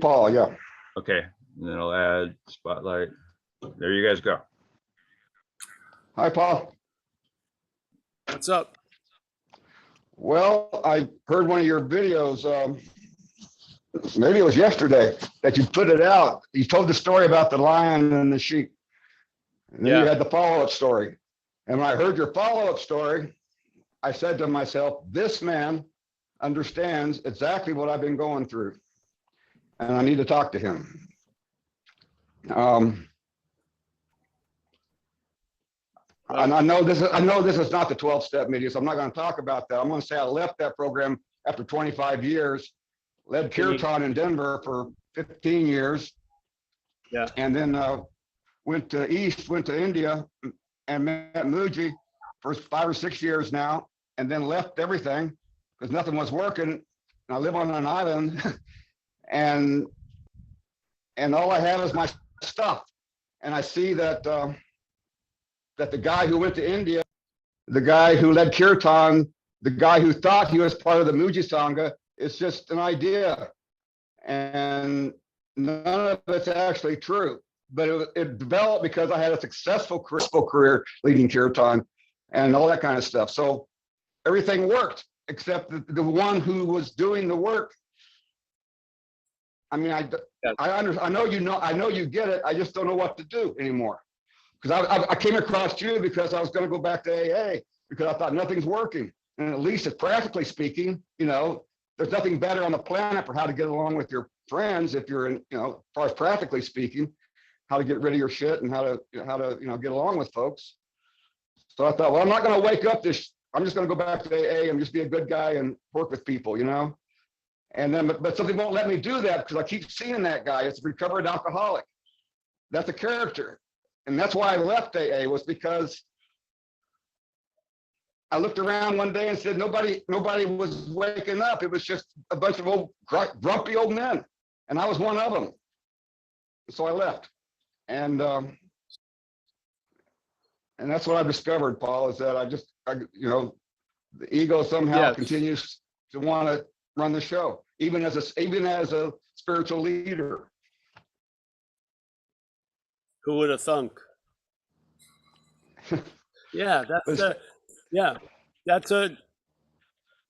Paul, yeah. Okay, and then I'll add spotlight. There you guys go. Hi, Paul. What's up? Well, I heard one of your videos, maybe it was yesterday, that you put it out. You told the story about the lion and the sheep. And then you Yeah. had the follow-up story. And when I heard your follow-up story, I said to myself, this man understands exactly what I've been going through. And I need to talk to him. And I know this is not the 12-step media, so I'm not going to talk about that. I'm going to say I left that program after 25 years, led Kirtan in Denver for 15 years. Yeah. And then went to India and met Muji for 5 or 6 years now, and then left everything because nothing was working. And I live on an island and all I have is my stuff. And I see that that the guy who went to India, the guy who led Kirtan, the guy who thought he was part of the Muji Sangha, is just an idea. And none of it's actually true. But it developed because I had a successful career leading Kirtan and all that kind of stuff. So everything worked except the one who was doing the work. I mean, I know you get it. I just don't know what to do anymore. Because I came across you because I was going to go back to AA because I thought nothing's working. And at least practically speaking, there's nothing better on the planet for how to get along with your friends if you're in, as far as practically speaking, how to get rid of your shit and how to get along with folks. So I thought, well, I'm not going to wake up I'm just going to go back to AA and just be a good guy and work with people, And then, but something won't let me do that because I keep seeing that guy. It's a recovered alcoholic. That's a character. And that's why I left AA, was because I looked around one day and said, nobody was waking up. It was just a bunch of old grumpy old men. And I was one of them. So I left. And that's what I discovered, Paul, is that the ego somehow continues to want to run the show, even as a spiritual leader. Who would have thunk? Yeah,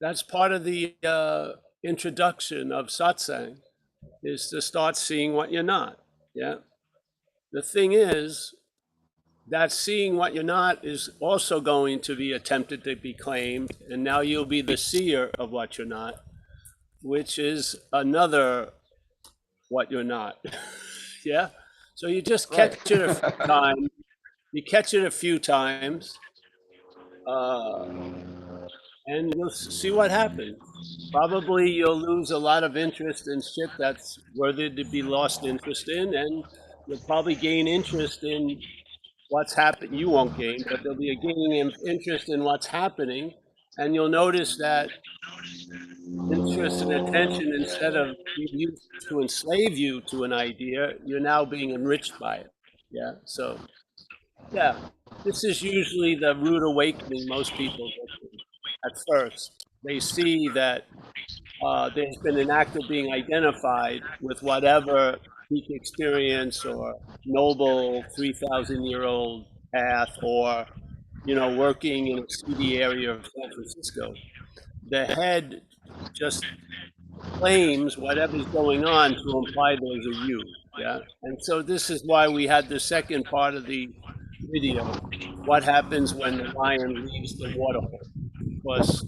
that's part of the introduction of satsang, is to start seeing what you're not. Yeah. The thing is that seeing what you're not is also going to be attempted to be claimed, and now you'll be the seer of what you're not, which is another what you're not. Yeah. So you just catch it a few times. You catch it a few times, and you'll see what happens. Probably you'll lose a lot of interest in shit that's worthy to be lost interest in, and you'll probably gain interest in what's happening. You won't gain, but there'll be a gaining interest in what's happening, and you'll notice that interest and attention, instead of being used to enslave you to an idea, you're now being enriched by it. Yeah. So, yeah, this is usually the rude awakening most people go through. At first, they see that there's been an act of being identified with whatever peak experience or noble 3,000-year-old path, or working in a seedy area of San Francisco. The head just claims whatever's going on to imply there's a you. Yeah. And so this is why we had the second part of the video, what happens when the lion leaves the waterhole, because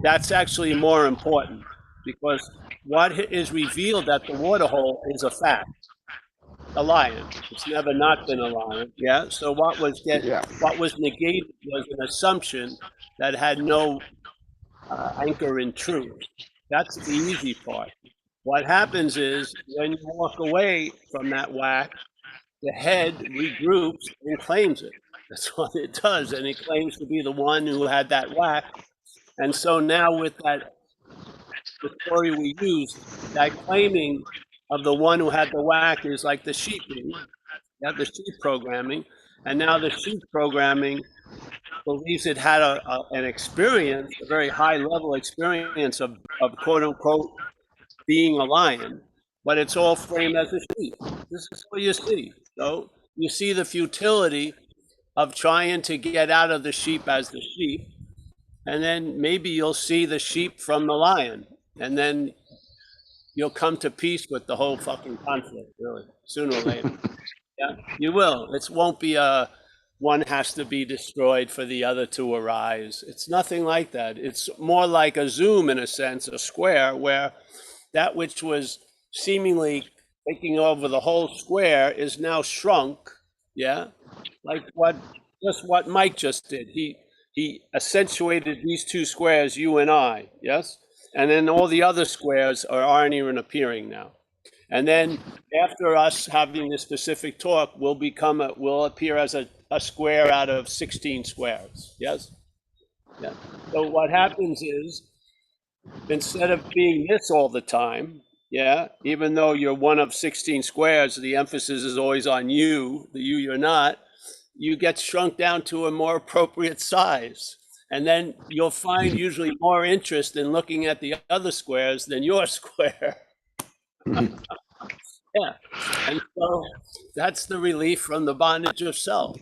that's actually more important, because what is revealed at the waterhole is a fact. A lion. It's never not been a lion. Yeah. So what was negated was an assumption that had no anchor in truth. That's the easy part. What happens is when you walk away from that whack, the head regroups and claims it. That's what it does. And it claims to be the one who had that whack. And so now with the story we use, that claiming of the one who had the whack is like the sheeping. You have the sheep programming. And now the sheep programming believes it had an experience, a very high level experience of quote unquote being a lion. but it's all framed as a sheep. This is what you see. So you see the futility of trying to get out of the sheep as the sheep, and then maybe you'll see the sheep from the lion, and then you'll come to peace with the whole fucking conflict, really, sooner or later. Yeah, you will. It won't be a one has to be destroyed for the other to arise. It's nothing like that. It's more like a zoom in a sense, a square, where that which was seemingly taking over the whole square is now shrunk. Yeah, like what Mike just did. He accentuated these two squares, you and I. Yes, and then all the other squares aren't even appearing now. And then after us having this specific talk, will appear as a square out of 16 squares. Yes. Yeah. So what happens is, instead of being this all the time, yeah, even though you're one of 16 squares, the emphasis is always on you, the you're not, you get shrunk down to a more appropriate size. And then you'll find usually more interest in looking at the other squares than your square. Yeah. And so that's the relief from the bondage of self.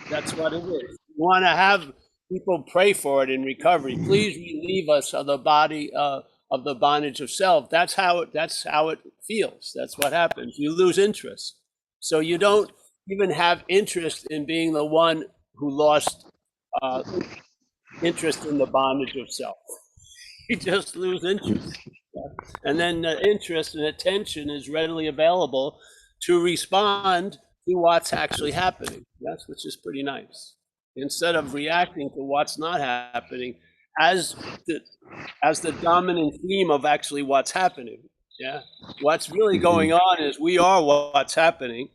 That's what it is. You want to have people pray for it in recovery. Please relieve us of the body of the bondage of self. That's how it feels. That's what happens. You lose interest. So you don't even have interest in being the one who lost interest in the bondage of self. You just lose interest. And then the interest and attention is readily available to respond to what's actually happening. Yes, which is pretty nice. Instead of reacting to what's not happening as the dominant theme of actually what's happening. Yeah. What's really going on is we are what's happening.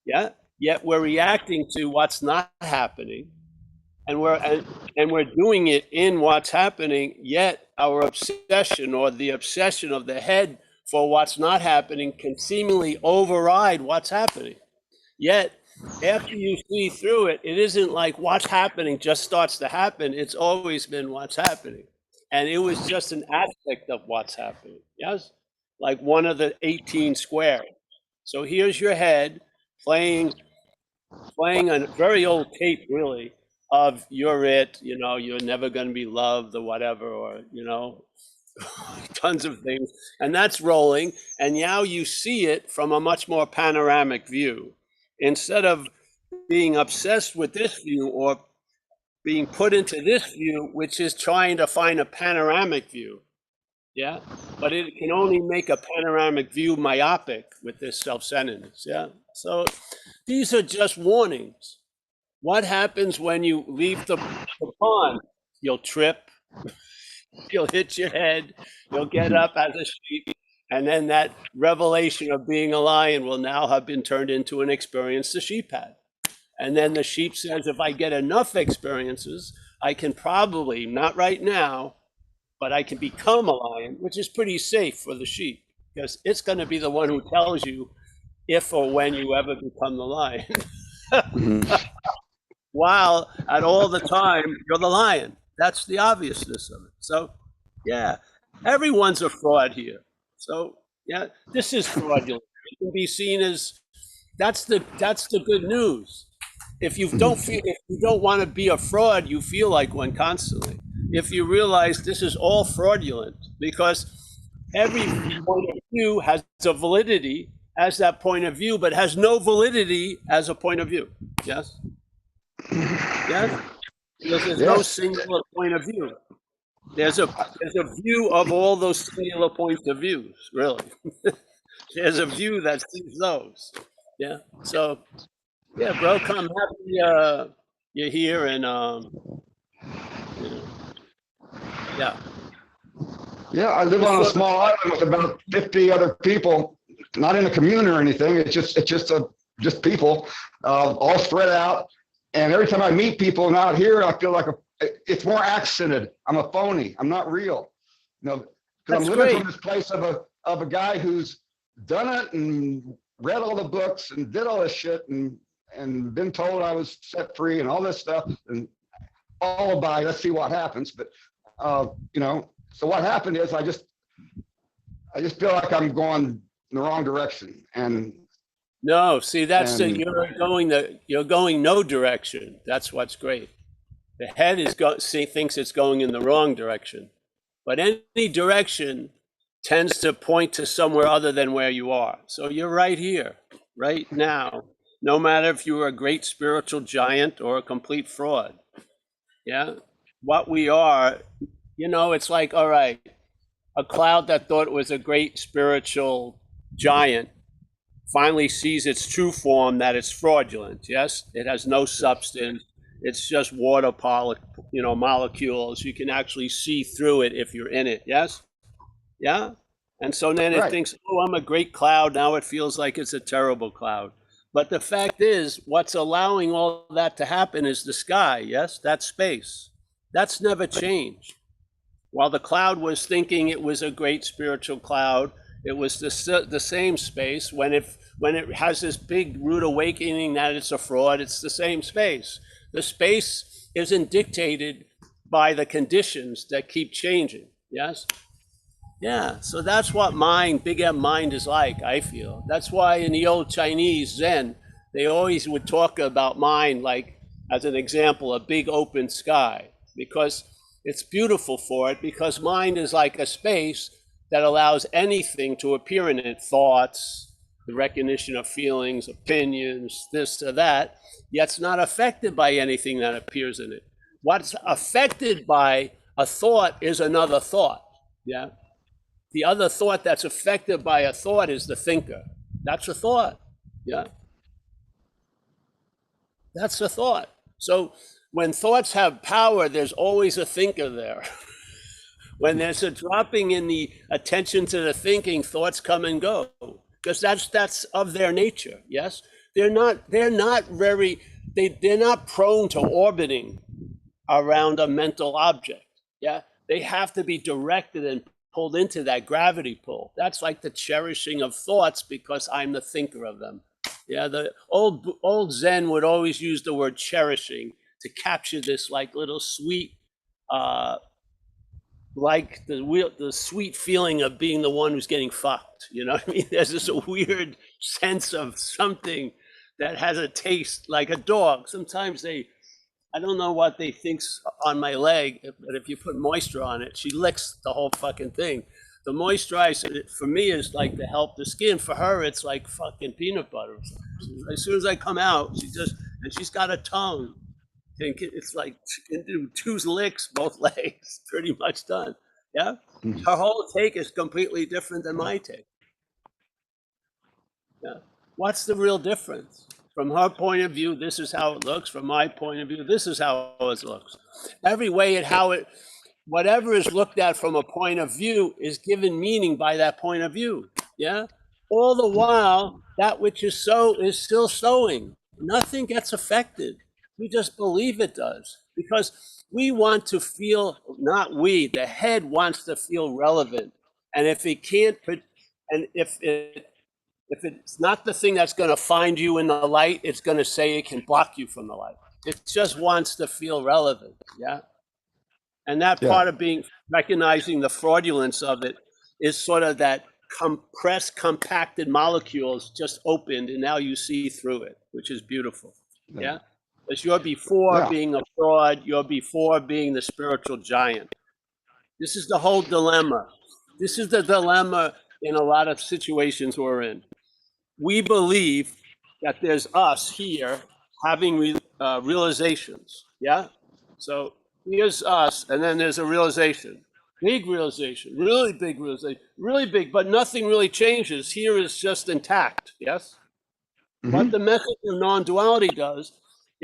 Yeah. Yet we're reacting to what's not happening. And we're doing it in what's happening, yet our obsession or the obsession of the head for what's not happening can seemingly override what's happening. Yet, after you see through it, it isn't like what's happening just starts to happen. It's always been what's happening. And it was just an aspect of what's happening. Yes? Like one of the 18 squares. So here's your head playing a very old tape, really, of you're it, you're never going to be loved or whatever, or, tons of things. And that's rolling. And now you see it from a much more panoramic view. Instead of being obsessed with this view or being put into this view, which is trying to find a panoramic view. Yeah. But it can only make a panoramic view myopic with this self-centeredness. Yeah. So these are just warnings. What happens when you leave the pond? You'll trip, you'll hit your head, you'll get up as a sheep, and then that revelation of being a lion will now have been turned into an experience the sheep had. And then the sheep says, if I get enough experiences, I can probably, not right now, but I can become a lion, which is pretty safe for the sheep, because it's going to be the one who tells you if or when you ever become the lion. While at all the time, you're the lion. That's the obviousness of it. So, yeah, everyone's a fraud here. So, yeah, this is fraudulent. It can be seen as, that's the good news. If you don't want to be a fraud, you feel like one constantly. If you realize this is all fraudulent, because every point of view has a validity as that point of view, but has no validity as a point of view. Yes? Yes? Because there's no singular point of view. There's a view of all those singular points of views, really. There's a view that sees those. Yeah. So, yeah, bro, I'm happy you're here, and yeah. Yeah, I live on a small island with about 50 other people, not in a commune or anything. It's just people, all spread out. And every time I meet people out here, I feel like it's more accented. I'm a phony. I'm not real. Because I'm living from this place of a guy who's done it and read all the books and did all this shit and been told I was set free and all this stuff and all by, let's see what happens. But so what happened is I just feel like I'm going in the wrong direction. And No, see, that's And- you're going no direction. That's what's great. The head thinks it's going in the wrong direction, but any direction tends to point to somewhere other than where you are. So you're right here, right now, no matter if you were a great spiritual giant or a complete fraud. Yeah, what we are, it's like, all right, a cloud that thought it was a great spiritual giant finally sees its true form, that it's fraudulent. Yes, it has no substance. It's just water molecules. You can actually see through it if you're in it. Yes, yeah. And so then it Right. thinks, oh, I'm a great cloud. Now it feels like it's a terrible cloud. But the fact is, what's allowing all that to happen is the sky. Yes, that's space. That's never changed. While the cloud was thinking it was a great spiritual cloud, it was the same space. When it has this big rude awakening that it's a fraud, it's the same space. The space isn't dictated by the conditions that keep changing. Yes? Yeah, so that's what mind, big M mind is like, I feel. That's why in the old Chinese Zen, they always would talk about mind like, as an example, a big open sky, because it's beautiful for it, because mind is like a space that allows anything to appear in it, thoughts, the recognition of feelings, opinions, this or that, yet it's not affected by anything that appears in it. What's affected by a thought is another thought, yeah? The other thought that's affected by a thought is the thinker. That's a thought, yeah? That's a thought. So when thoughts have power, there's always a thinker there. When there's a dropping in the attention to the thinking, thoughts come and go, because that's of their nature. Yes, they're not prone to orbiting around a mental object. Yeah, they have to be directed and pulled into that gravity pull. That's like the cherishing of thoughts, because I'm the thinker of them. Yeah, the old Zen would always use the word cherishing to capture this like little sweet, like the sweet feeling of being the one who's getting fucked. You know what I mean? There's this weird sense of something that has a taste like a dog. Sometimes I don't know what they think's on my leg, but if you put moisture on it, she licks the whole fucking thing. The moisturizer for me is like to help the skin. For her, it's like fucking peanut butter. As soon as I come out, she's got a tongue. It's like she can do 2 licks, both legs, pretty much done. Yeah, her whole take is completely different than my take. Yeah, what's the real difference? From her point of view, this is how it looks. From my point of view, this is how it looks. Every way whatever is looked at from a point of view is given meaning by that point of view. Yeah, all the while that which is so is still sowing. Nothing gets affected. We just believe it does, because we want to feel, not we, the head wants to feel relevant. And if it can't, and if it's not the thing that's going to find you in the light, it's going to say it can block you from the light. It just wants to feel relevant. Yeah. And that part of recognizing the fraudulence of it is sort of that compressed, compacted molecules just opened, and now you see through it, which is beautiful. Yeah. Because you're before being a fraud, you're before being the spiritual giant. This is the whole dilemma. This is the dilemma in a lot of situations we're in. We believe that there's us here having realizations, yeah? So here's us, and then there's a realization. Big realization, really big realization, really big, but nothing really changes. Here is just intact, yes? What the message of non-duality does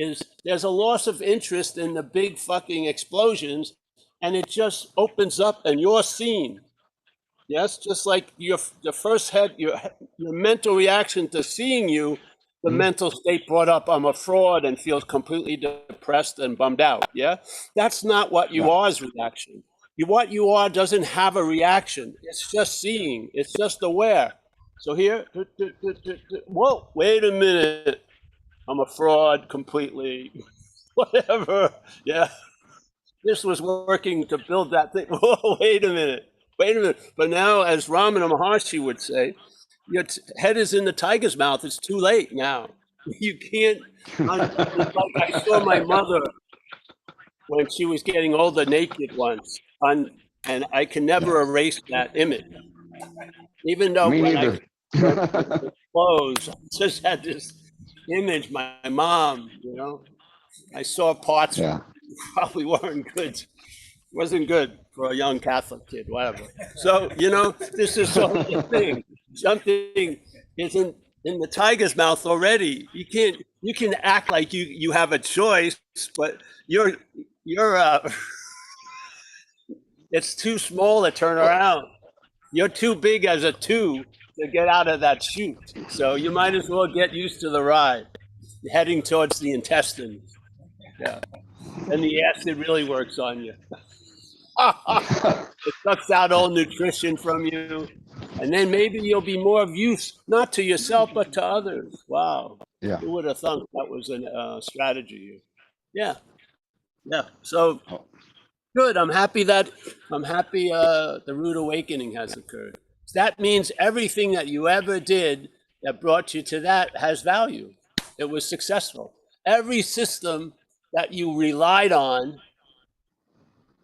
is there's a loss of interest in the big fucking explosions, and it just opens up and you're seen. Yes, just like the first head, your mental reaction to seeing you, the mental state brought up, I'm a fraud, and feels completely depressed and bummed out. Yeah, that's not what you are's reaction. What you are doesn't have a reaction. It's just seeing. It's just aware. So here, whoa, wait a minute. I'm a fraud completely. Whatever. Yeah. This was working to build that thing. Whoa, wait a minute. But now, as Ramana Maharshi would say, your head is in the tiger's mouth. It's too late now. You can't. It's like I saw my mother when she was getting older, naked once, and I can never erase that image. Even though Me when neither. I clothes, I just had this image. My mom, I saw parts Yeah. probably weren't good. Wasn't good for a young Catholic kid, whatever. So, this is sort of the thing. Something isn't in the tiger's mouth already. You can act like you have a choice, but you're it's too small to turn around. You're too big as a two to get out of that chute. So you might as well get used to the ride. You're heading towards the intestines. Yeah. And the acid really works on you. It sucks out all nutrition from you. And then maybe you'll be more of use, not to yourself, but to others. Wow. Yeah. Who would have thought that was a strategy? Yeah. Yeah. So good. I'm happy the rude awakening has occurred. That means everything that you ever did that brought you to that has value. It was successful. Every system that you relied on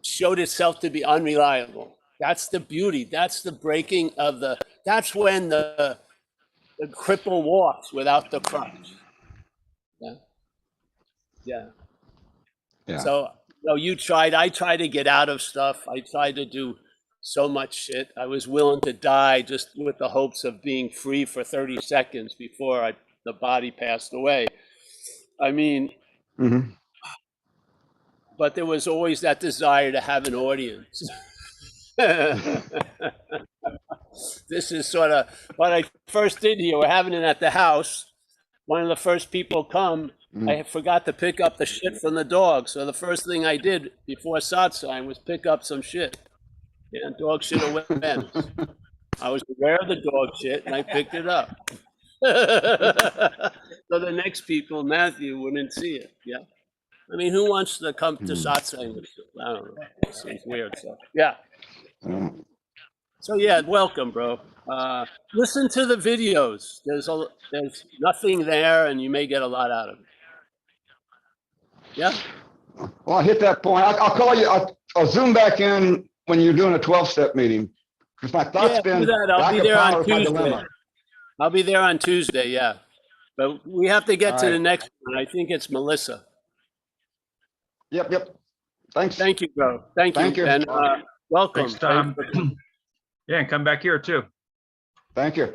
showed itself to be unreliable. That's the beauty. That's the breaking of that's when the cripple walks without the crutch. Yeah. Yeah. Yeah. So, I tried to get out of stuff. I tried to do so much shit. I was willing to die just with the hopes of being free for 30 seconds before the body passed away. I mean, Mhm. but there was always that desire to have an audience. This is sort of what I first did here. We're having it at the house. One of the first people come, I forgot to pick up the shit from the dog. So the first thing I did before satsang was pick up some shit. Yeah, dog shit awareness. I was aware of the dog shit and I picked it up. So the next people, Matthew, wouldn't see it. Yeah. I mean, who wants to come to satsang? I don't know. It seems weird. So, yeah. So yeah, welcome, bro. Listen to the videos. There's nothing there, and you may get a lot out of it. Yeah. Well, I hit that point. I'll call you. I'll zoom back in when you're doing a 12-step meeting. Because my thoughts been do that. I'll lack be of there power on is my Tuesday. dilemma. I'll be there on Tuesday. Yeah, but we have to get All to right. the next one. I think it's Melissa. Yep. Thanks. Thank you, bro. Thank you. And welcome. Thanks, Tom. Yeah, and come back here too. Thank you.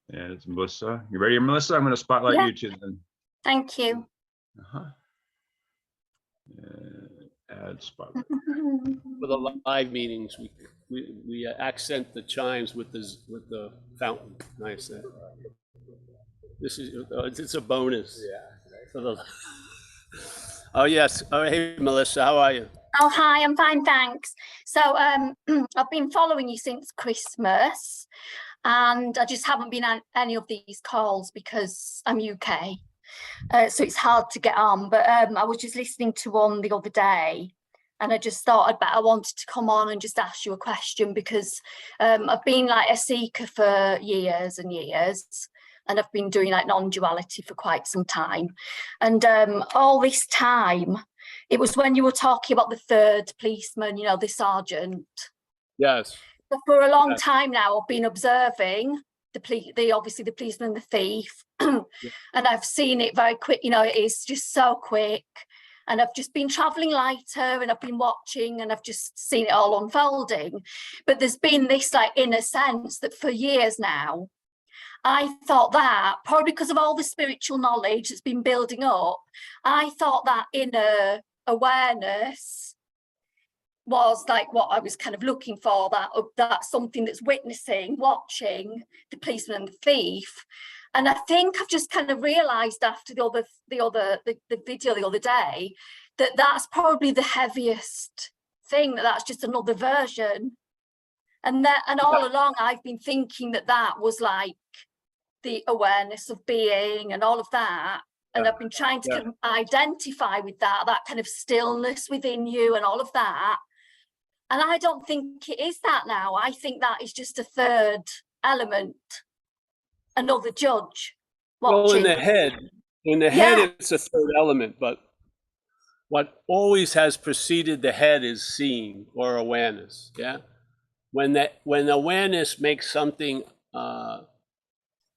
And it's Melissa. You ready, Melissa? I'm going to spotlight Yeah. you too. Then. Thank you. Add spotlight. For the live meetings, we accent the chimes with the fountain. Nice. This is it's a bonus. Yeah. For the. Oh yes. Oh hey Melissa, how are you? Oh, hi, I'm fine, thanks. So I've been following you since Christmas and I just haven't been on any of these calls because I'm UK. So it's hard to get on, but I was just listening to one the other day and I just thought I wanted to come on and just ask you a question because I've been like a seeker for years and years. And I've been doing like non-duality for quite some time. And all this time, it was when you were talking about the third policeman, the sergeant. Yes. But for a long time now, I've been observing obviously the policeman and the thief. And I've seen it very quick, it is just so quick. And I've just been traveling lighter and I've been watching and I've just seen it all unfolding. But there's been this like inner sense that for years now, I thought that, probably because of all the spiritual knowledge that's been building up, I thought that inner awareness was like what I was kind of looking for, that something that's witnessing, watching the policeman and the thief. And I think I've just kind of realised after the video the other day that that's probably the heaviest thing, that's just another version. And all along I've been thinking that was like the awareness of being and all of that. And I've been trying to kind of identify with that kind of stillness within you and all of that. And I don't think it is that now. I think that is just a third element, another judge Well, watching. in the head, it's a third element, but what always has preceded the head is seeing or awareness. Yeah. When awareness makes something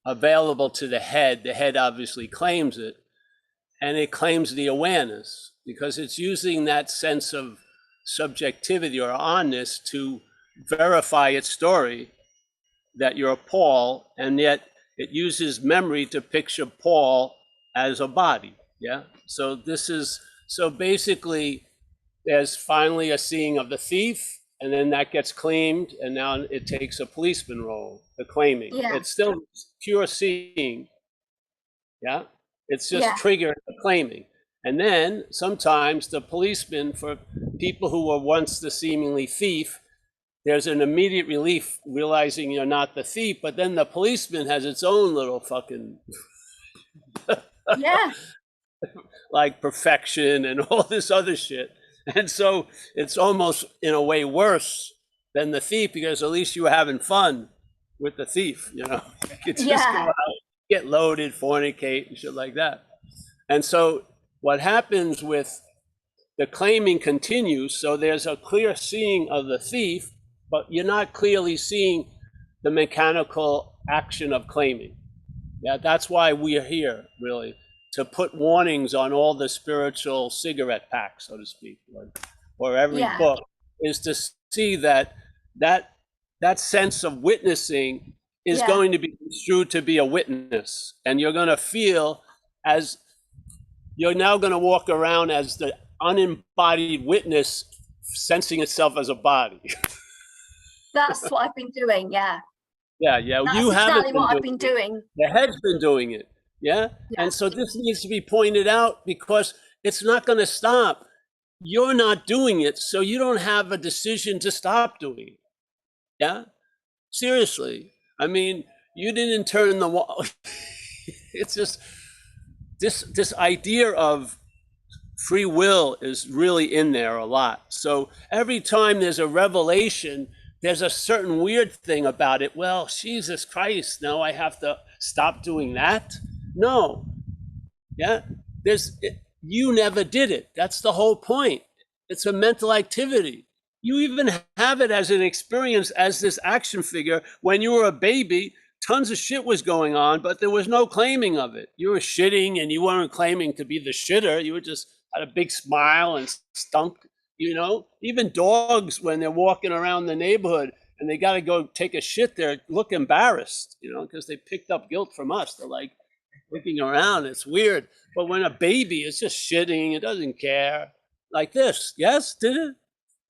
available to the head obviously claims it, and it claims the awareness because it's using that sense of subjectivity or onness to verify its story that you're Paul, and yet it uses memory to picture Paul as a body. Yeah. So basically there's finally a seeing of the thief, and then that gets claimed, and now it takes a policeman role, the claiming. Yeah. It's still pure seeing. Yeah. It's just Yeah. triggered the claiming. And then sometimes the policeman, for people who were once the seemingly thief, there's an immediate relief realizing you're not the thief, but then the policeman has its own little fucking Yeah. like perfection and all this other shit. And so it's almost in a way worse than the thief, because at least you were having fun with the thief, you know. You could just go out, get loaded, fornicate and shit like that. And so what happens with the claiming continues, so there's a clear seeing of the thief, but you're not clearly seeing the mechanical action of claiming. Yeah, that's why we are here, really, to put warnings on all the spiritual cigarette packs, so to speak, or every book, is to see that sense of witnessing is going to be construed to be a witness, and you're going to feel as you're now going to walk around as the unembodied witness, sensing itself as a body. That's what I've been doing. Yeah. Yeah. That's You haven't exactly what I've been doing. The head's been doing it. Yeah. And so this needs to be pointed out because it's not going to stop. You're not doing it, so you don't have a decision to stop doing it. Yeah. Seriously. I mean, you didn't turn the wall. It's just this idea of free will is really in there a lot. So every time there's a revelation, there's a certain weird thing about it. Well, Jesus Christ, now I have to stop doing that? No. Yeah. You never did it. That's the whole point. It's a mental activity. You even have it as an experience as this action figure. When you were a baby, tons of shit was going on, but there was no claiming of it. You were shitting and you weren't claiming to be the shitter. You were just had a big smile and stunk, you know. Even dogs, when they're walking around the neighborhood and they got to go take a shit, they look embarrassed, you know, because they picked up guilt from us. They're like looking around. It's weird. But when a baby is just shitting, it doesn't care. Like this. Yes, did it?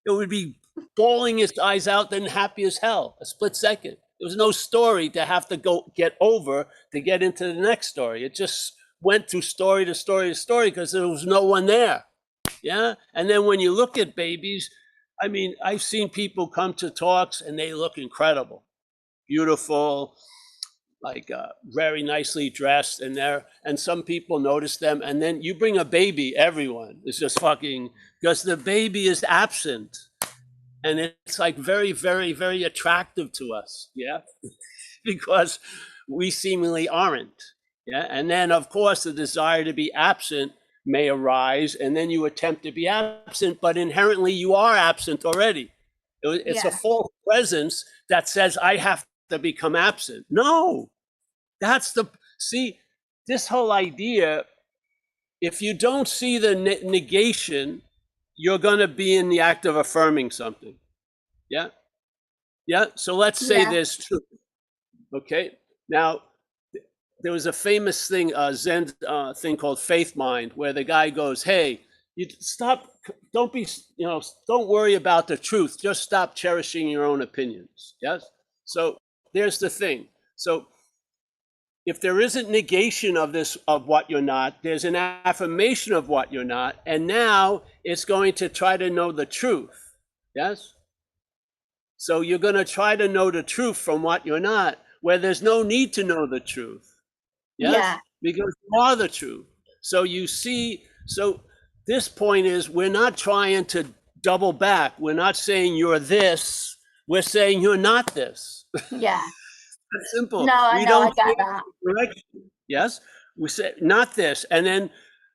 It would be bawling its eyes out, then happy as hell, a split second. There was no story to have to go get over to get into the next story. It just went through story to story to story because there was no one there. Yeah. And then when you look at babies, I mean, I've seen people come to talks and they look incredible, beautiful, like very nicely dressed, and some people notice them. And then you bring a baby, everyone is just fucking, because the baby is absent. And it's like very, very, very attractive to us. Yeah. Because we seemingly aren't. Yeah. And then of course the desire to be absent may arise, and then you attempt to be absent, but inherently you are absent already. It's a false presence that says I have to become absent. No, see, this whole idea, if you don't see the negation, you're going to be in the act of affirming something. Yeah. Yeah. So let's say there's truth. Okay. Now, there was a famous thing, Zen thing called Faith Mind, where the guy goes, hey, you stop, don't worry about the truth. Just stop cherishing your own opinions. Yes. So there's the thing. So if there isn't negation of this, of what you're not, there's an affirmation of what you're not. And now it's going to try to know the truth. Yes. So you're going to try to know the truth from what you're not, where there's no need to know the truth. Yes? Yeah. Because you are the truth. So you see, so this point is we're not trying to double back. We're not saying you're this. We're saying you're not this. Yeah. It's simple. No, I We know, I don't get change that. the direction. Yes, we say not this, and then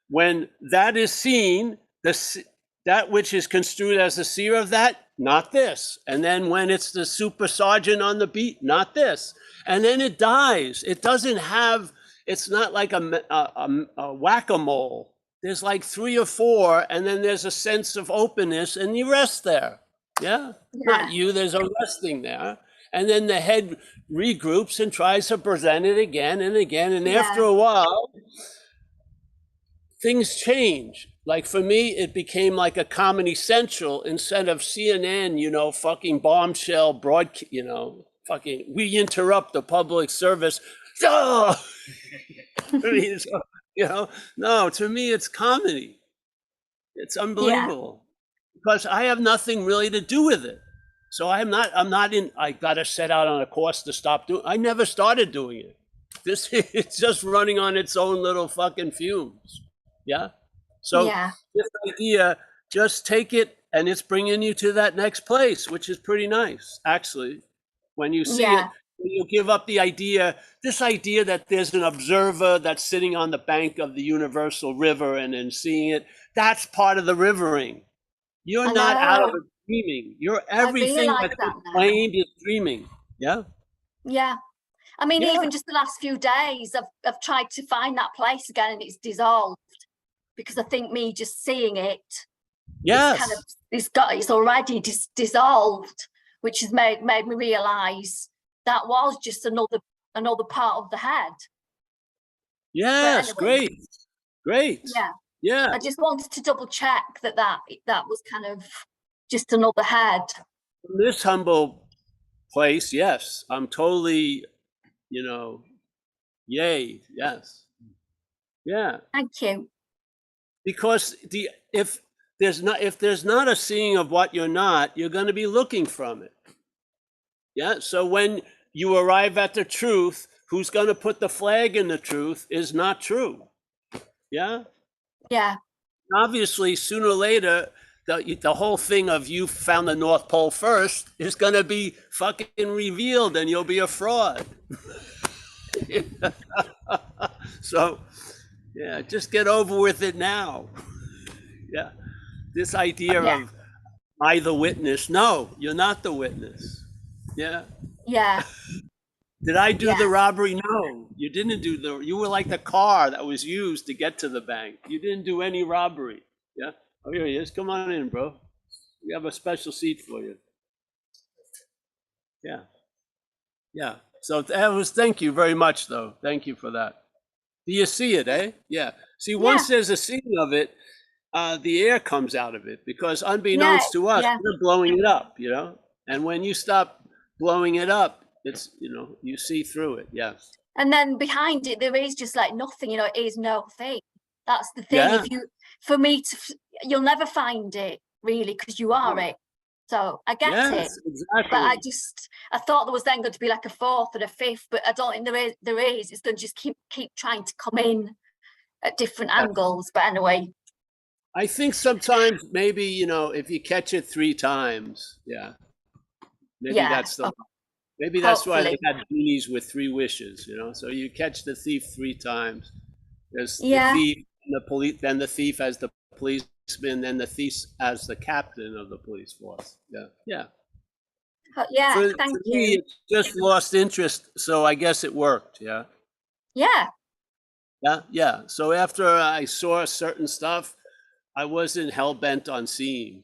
when that is seen, that which is construed as the seer of that, not this, and then when it's the super sergeant on the beat, not this, and then it dies. It doesn't have. It's not like a whack-a-mole. There's like 3 or 4, and then there's a sense of openness, and you rest there. Yeah, not you. There's a resting there. And then the head regroups and tries to present it again and again. And after a while, things change. Like for me, it became like a Comedy Central instead of CNN, you know, fucking bombshell fucking, we interrupt the public service. Oh! I mean, no, to me, it's comedy. It's unbelievable because I have nothing really to do with it. So I got to set out on a course to stop doing. I never started doing it. It's just running on its own little fucking fumes. Yeah. So this idea, just take it and it's bringing you to that next place, which is pretty nice, actually. When you see it, you give up the idea, this idea that there's an observer that's sitting on the bank of the universal river and then seeing it. That's part of the rivering. You're not out of it dreaming. You're everything that's claimed is dreaming. Yeah. Yeah. I mean, even just the last few days, I've tried to find that place again and it's dissolved because I think me just seeing it. Yes. It's already dissolved, which has made me realise that was just another part of the head. Yes, anyway, great. Yeah. I just wanted to double check that was kind of just another head. From this humble place, yes, I'm totally, yay, yes. Yeah. Thank you. Because if there's not a seeing of what you're not, you're going to be looking from it. Yeah. So when you arrive at the truth, who's going to put the flag in the truth is not true. Yeah. Yeah. Obviously, sooner or later, the whole thing of you found the North Pole first is going to be fucking revealed and you'll be a fraud. So, yeah, just get over with it now. Yeah. This idea of I the witness. No, you're not the witness. Yeah. Yeah. Did I do the robbery? No, you didn't do you were like the car that was used to get to the bank. You didn't do any robbery. Yeah. Oh, here he is. Come on in, bro. We have a special seat for you. Yeah. Yeah. So thank you very much, though. Thank you for that. Do you see it, eh? Yeah. See, once there's a scene of it, the air comes out of it because unbeknownst to us, we're blowing it up, And when you stop blowing it up, it's, you see through it. Yes. And then behind it, there is just like nothing, it is no thing. That's the thing. You'll never find it really because you are it. So I get it. Exactly. But I thought there was then going to be like a 4th and a 5th, but I don't think there is. It's going to just keep trying to come in at different angles. But anyway. I think sometimes maybe, if you catch it 3 times, maybe that's maybe that's why they had genies with 3 wishes, So you catch the thief 3 times. There's the thief and the police, then the thief as the policeman, then the thief as the captain of the police force. Yeah. Thank you. Me, it just lost interest, so I guess it worked. Yeah. So after I saw certain stuff, I wasn't hell bent on seeing.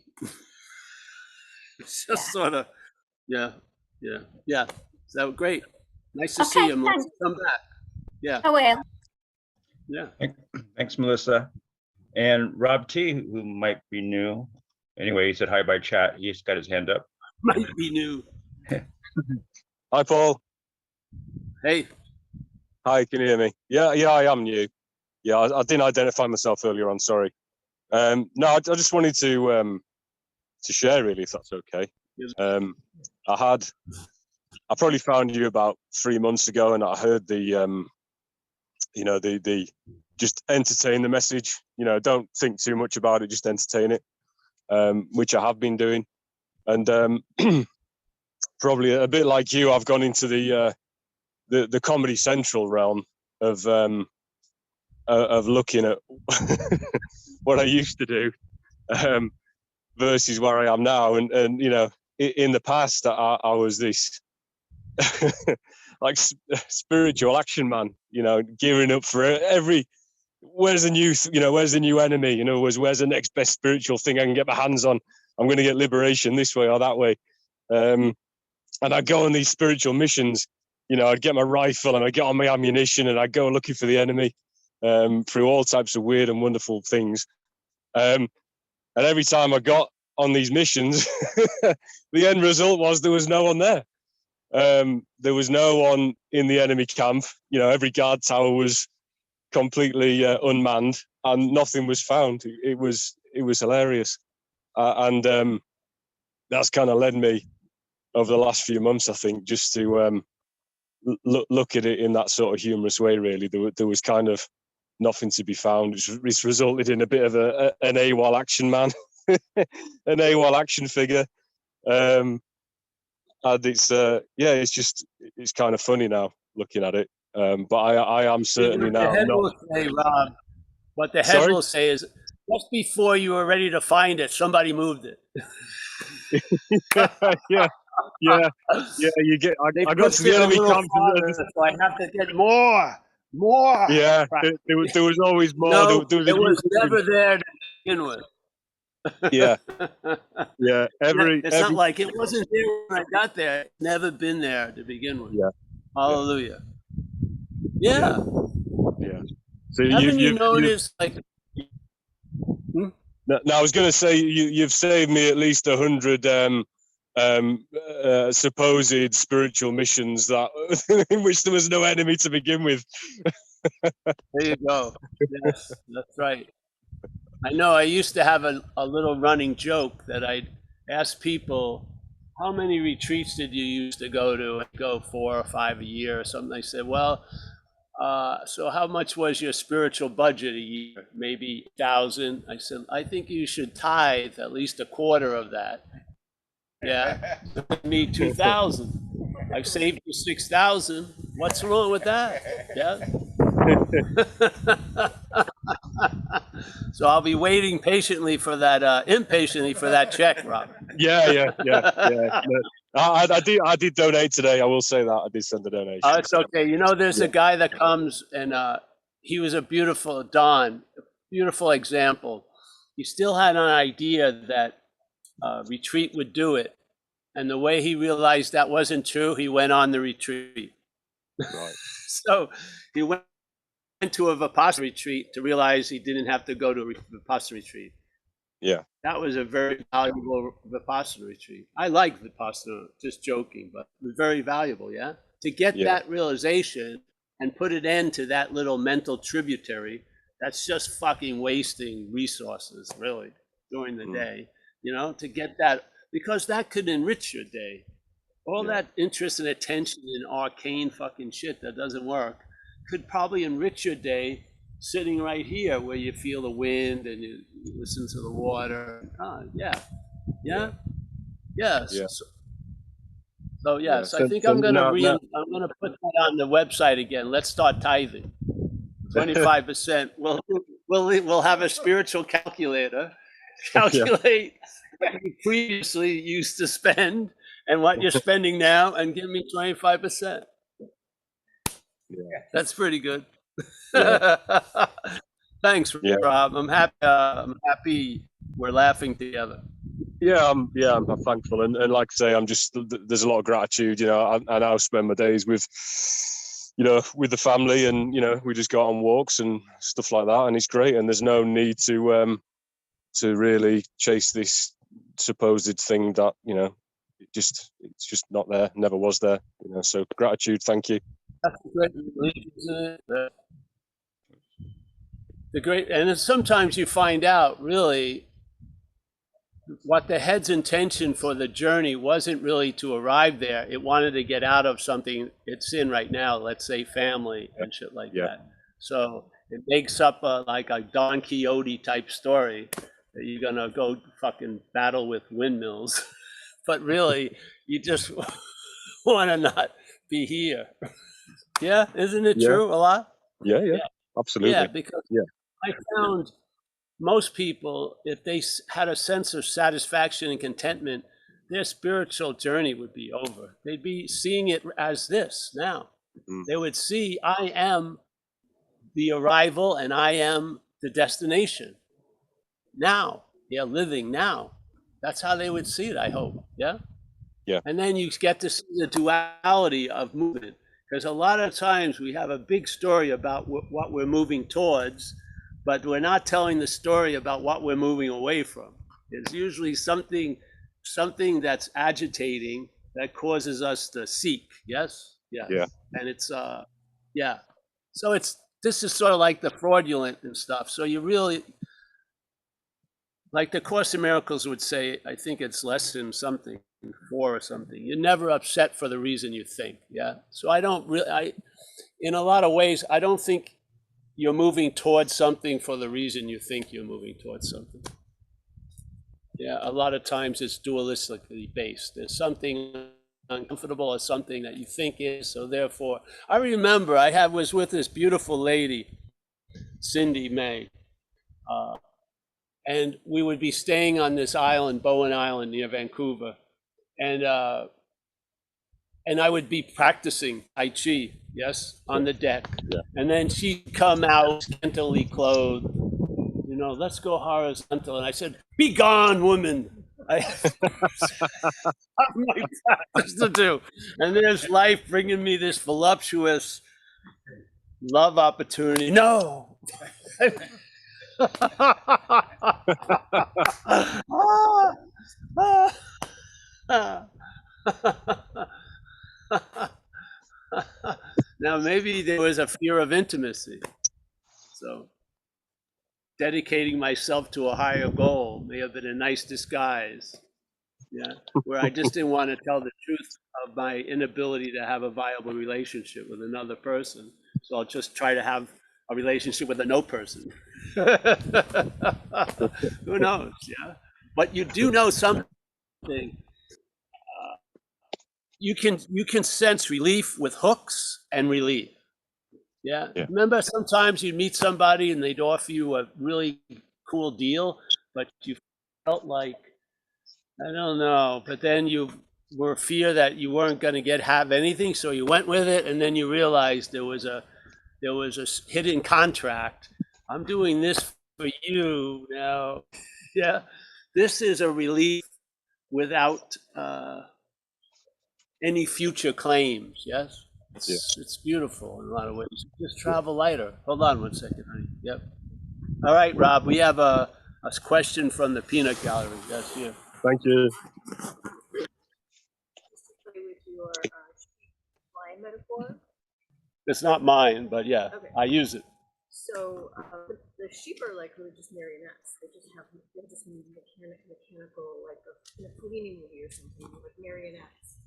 It's just sort of, yeah. So great. Nice to see you, Melissa. Come back. Yeah. I will. Yeah. Thanks, Melissa. And Rob T, who might be new. Anyway, he said hi by chat. He's got his hand up. Might be new. Hi, Paul. Hey. Hi, can you hear me? Yeah, I am new. Yeah, I didn't identify myself earlier on, sorry. No, I just wanted to share really, if that's okay. I probably found you about 3 months ago and I heard the just entertain the message, don't think too much about it, just entertain it. which I have been doing. And probably a bit like you, I've gone into the Comedy Central realm of looking at what I used to do versus where I am now. And you know, in the past, I was this like spiritual action man, you know, gearing up for every. Where's the new, where's the new enemy? You know, where's the next best spiritual thing I can get my hands on? I'm going to get liberation this way or that way. And I'd go on these spiritual missions. You know, I'd get my rifle and I'd get on my ammunition and I'd go looking for the enemy through all types of weird and wonderful things. And every time I got on these missions, the end result was there was no one there. There was no one in the enemy camp. You know, every guard tower was completely unmanned and nothing was found. It was hilarious. And that's kind of led me over the last few months, I think, just to look at it in that sort of humorous way, really. There was kind of nothing to be found. It's resulted in a bit of an AWOL action man, an AWOL action figure. And it's kind of funny now looking at it. But I am certainly now not. Say, Rob, what the head Sorry? will say is, just before you were ready to find it, somebody moved it. yeah. You get. I got to the enemy camp, so I have to get more. Yeah, there was always more. No, there it was never there to begin with. Yeah. It's not like it wasn't there when I got there. It's never been there to begin with. Yeah. Hallelujah. Yeah. So haven't you noticed, like? No, I was going to say you've saved me at least 100 supposed spiritual missions that in which there was no enemy to begin with. There you go. Yes, that's right. I know. I used to have a little running joke that I'd ask people, "How many retreats did you used to go to?" I'd go 4 or 5 a year or something. They said, "Well, so how much was your spiritual budget a year? Maybe 1,000." I said, "I think you should tithe at least a quarter of that." Yeah, me 2,000. I've saved you 6,000. What's wrong with that? Yeah. So I'll be waiting impatiently for that check, Rob. Yeah. I did donate today. I will say that I did send a donation. It's okay. You know, there's a guy that comes and he was a beautiful example. He still had an idea that retreat would do it. And the way he realized that wasn't true, he went on the retreat. Right. So he went to a Vipassana retreat to realize he didn't have to go to a Vipassana retreat. Yeah. That was a very valuable Vipassana retreat. I like Vipassana, just joking, but it was very valuable, yeah? To get that realization and put an end to that little mental tributary, that's just fucking wasting resources, really, during the day, to get that, because that could enrich your day. All that interest and attention in arcane fucking shit that doesn't work could probably enrich your day sitting right here where you feel the wind and you listen to the water. So yes, I think I'm gonna put that on the website again. Let's start tithing. 25%. We'll have a spiritual calculator. Calculate what you previously used to spend and what you're spending now, and give me 25%. Yeah. That's pretty good. Yeah. Thanks, Rob. I'm happy we're laughing together. Yeah, I'm thankful, and like I say, there's a lot of gratitude. I now spend my days with the family, and we just go out on walks and stuff like that, and it's great. And there's no need to really chase this supposed thing that it's just not there, never was there. So gratitude, thank you. That's great, isn't it? And sometimes you find out really what the head's intention for the journey wasn't really to arrive there. It wanted to get out of something it's in right now, let's say family and shit like that. So it makes up like a Don Quixote type story that you're gonna go fucking battle with windmills, but really you just want to not be here. Yeah, isn't it Yeah. true a lot? Yeah, yeah, Yeah. absolutely. Yeah, because Yeah. I found most people, if they had a sense of satisfaction and contentment, their spiritual journey would be over. They'd be seeing it as this now. Mm. They would see, I am the arrival and I am the destination. Now, they're living now. That's how they would see it, I hope. Yeah? Yeah. And then you get to see the duality of movement. Because a lot of times we have a big story about what we're moving towards, but we're not telling the story about what we're moving away from. It's usually something that's agitating that causes us to seek. Yes? Yes. Yeah. And it's yeah. So this is sort of like the fraudulent and stuff. So you really, like the Course in Miracles would say, I think it's lesson something 4 or something. You're never upset for the reason you think. Yeah. So I don't really, in a lot of ways, I don't think you're moving towards something for the reason you think you're moving towards something. Yeah. A lot of times it's dualistically based. There's something uncomfortable or something that you think is, so therefore, I remember I was with this beautiful lady, Cindy May, and we would be staying on this island, Bowen Island near Vancouver, and I would be practicing Tai Chi, yes, on the deck. Yeah. And then she'd come out scantily clothed, you know, let's go horizontal. And I said, be gone, woman. I have my practice to do. And there's life bringing me this voluptuous love opportunity. No. Now, maybe there was a fear of intimacy. So dedicating myself to a higher goal may have been a nice disguise. Yeah, where I just didn't want to tell the truth of my inability to have a viable relationship with another person. So I'll just try to have a relationship with a no person. Who knows? Yeah, but you do know something. You can sense relief with hooks and relief. Yeah. Yeah. Remember, sometimes you meet somebody and they'd offer you a really cool deal, but you felt like, I don't know, but then you were fear that you weren't going to have anything, so you went with it, and then you realized there was a hidden contract. I'm doing this for you now. Yeah, this is a relief without any future claims. Yes, it's beautiful in a lot of ways. Just travel lighter. Hold on 1 second, honey. Yep. All right, Rob. We have a question from the Peanut Gallery. Yes, here. Thank you. Play with your line metaphor. It's not mine, but yeah, Okay. I use it. So the sheep are like really just marionettes. They're just mechanical, like in a Fellini movie or something, like marionettes.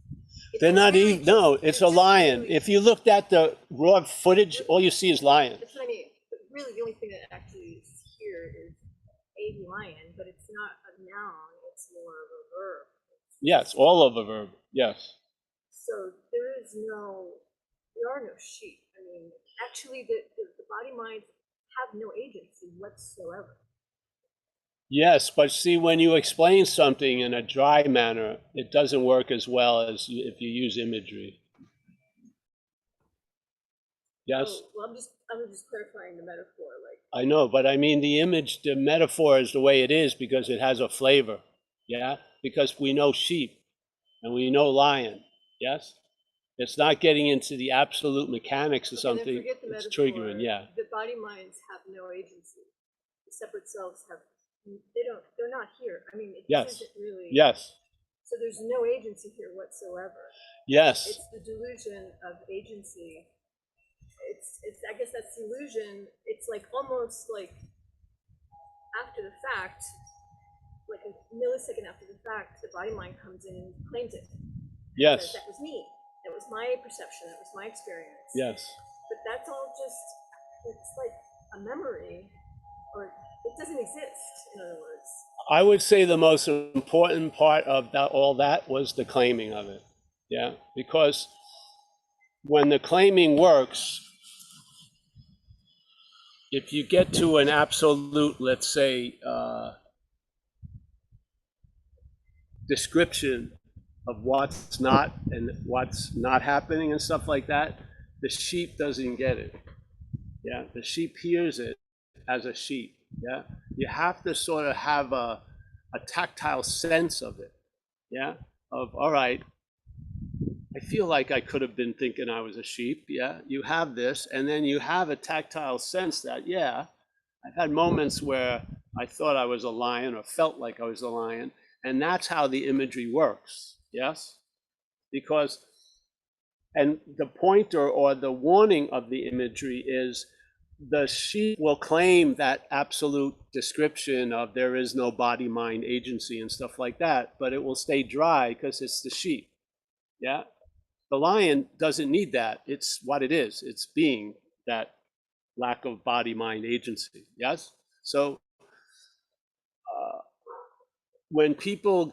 They're not really even. No, just- it's a just lion. really- If you looked at the raw footage, all you see is lion. That's what I mean. But really, the only thing that actually is here is a lion, but it's not a noun. It's more of a verb. Yes, all of a verb. Yes. So there are no sheep. I mean, actually, the body minds have no agency whatsoever. Yes, but see, when you explain something in a dry manner, it doesn't work as well as if you use imagery. Yes, Oh, well, I'm just clarifying the metaphor. Like, I know, but I mean the metaphor is the way it is because it has a flavor. Yeah, because we know sheep and we know lion. Yes, it's not getting into the absolute mechanics of okay, then something. forget the It's metaphor. triggering. Yeah. The body minds have no agency. The separate selves have. They're not here. I mean, it Yes. isn't really. Yes. So there's no agency here whatsoever. Yes. It's the delusion of agency. It's I guess that's the illusion. It's like almost like after the fact, like a millisecond after the fact, the body mind comes in and claims it. Yes. Says, that was me. That was my perception. That was my experience. Yes. But that's all just, it's like a memory or it doesn't exist, in other words. I would say the most important part of that, all that, was the claiming of it. Yeah, because when the claiming works, if you get to an absolute, let's say, description of what's not and what's not happening and stuff like that, the sheep doesn't get it. Yeah, the sheep hears it as a sheep. Yeah, you have to sort of have a tactile sense of it. Yeah, of all right, I feel like I could have been thinking I was a sheep. Yeah, you have this, and then you have a tactile sense that, yeah, I've had moments where I thought I was a lion or felt like I was a lion, and that's how the imagery works. Yes, because, and the pointer or the warning of the imagery is the sheep will claim that absolute description of there is no body, mind, agency and stuff like that, but it will stay dry because it's the sheep. Yeah. The lion doesn't need that. It's what it is. It's being that lack of body, mind, agency. Yes. So when people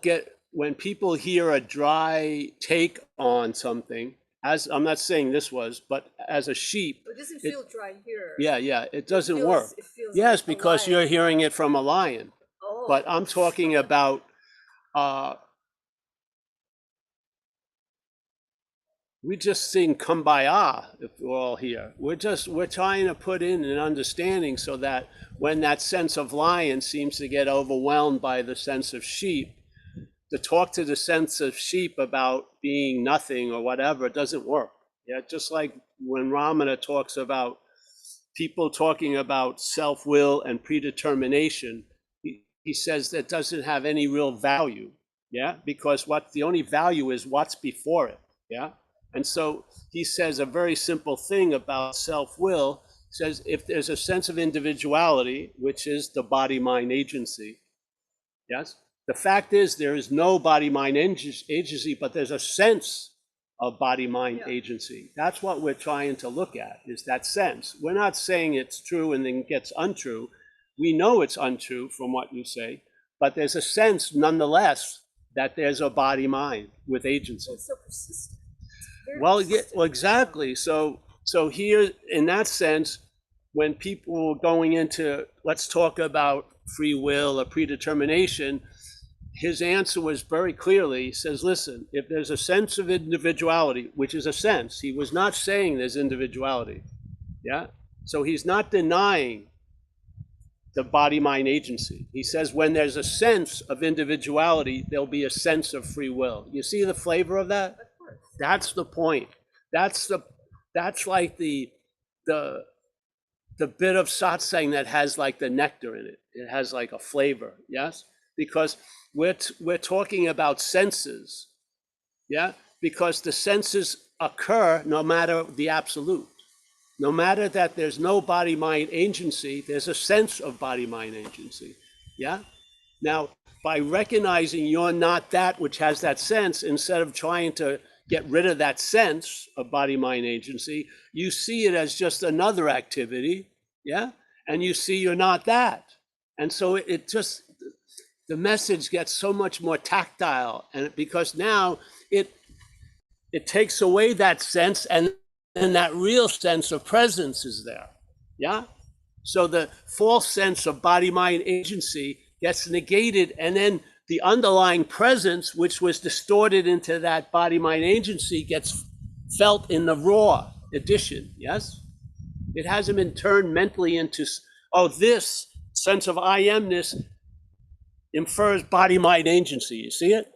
hear a dry take on something, as I'm not saying this was, but as a sheep, It doesn't feel dry here. yeah, it doesn't feels- work. it feels Yes, like because alive. you're hearing it from a lion. Oh. But I'm talking about we just sing Kumbaya if we're all here. We're trying to put in an understanding so that when that sense of lion seems to get overwhelmed by the sense of sheep, to talk to the sense of sheep about being nothing or whatever, it doesn't work. Yeah, just like when Ramana talks about people talking about self-will and predetermination, he says that doesn't have any real value. Yeah, because the only value is what's before it. Yeah. And so he says a very simple thing about self-will, says if there's a sense of individuality, which is the body, mind, agency, yes, the fact is there is no body, mind, agency, but there's a sense of body, mind, agency. That's what we're trying to look at, is that sense. We're not saying it's true and then gets untrue. We know it's untrue from what you say, but there's a sense nonetheless that there's a body, mind with agency. It's so persistent. Very Well, yeah, persistent. well, exactly. So here, in that sense, when people are going into, let's talk about free will or predetermination, his answer was very clearly, he says, listen, if there's a sense of individuality, which is a sense, he was not saying there's individuality. Yeah. So he's not denying the body, mind, agency. He says when there's a sense of individuality, there'll be a sense of free will. You see the flavor of that? Of course. That's the point. That's like the bit of satsang that has like the nectar in it. It has like a flavor, yes? Because we're talking about senses, yeah? Because the senses occur no matter the absolute. No matter that there's no body, mind, agency, there's a sense of body, mind, agency, yeah? Now, by recognizing you're not that which has that sense, instead of trying to get rid of that sense of body, mind, agency, you see it as just another activity, yeah? And you see you're not that. And so it just, the message gets so much more tactile, and because now it takes away that sense, and that real sense of presence is there, yeah? So the false sense of body, mind, agency gets negated, and then the underlying presence, which was distorted into that body, mind, agency, gets felt in the raw edition, yes? It hasn't been turned mentally into, oh, this sense of I amness infers body, mind, agency. You see it?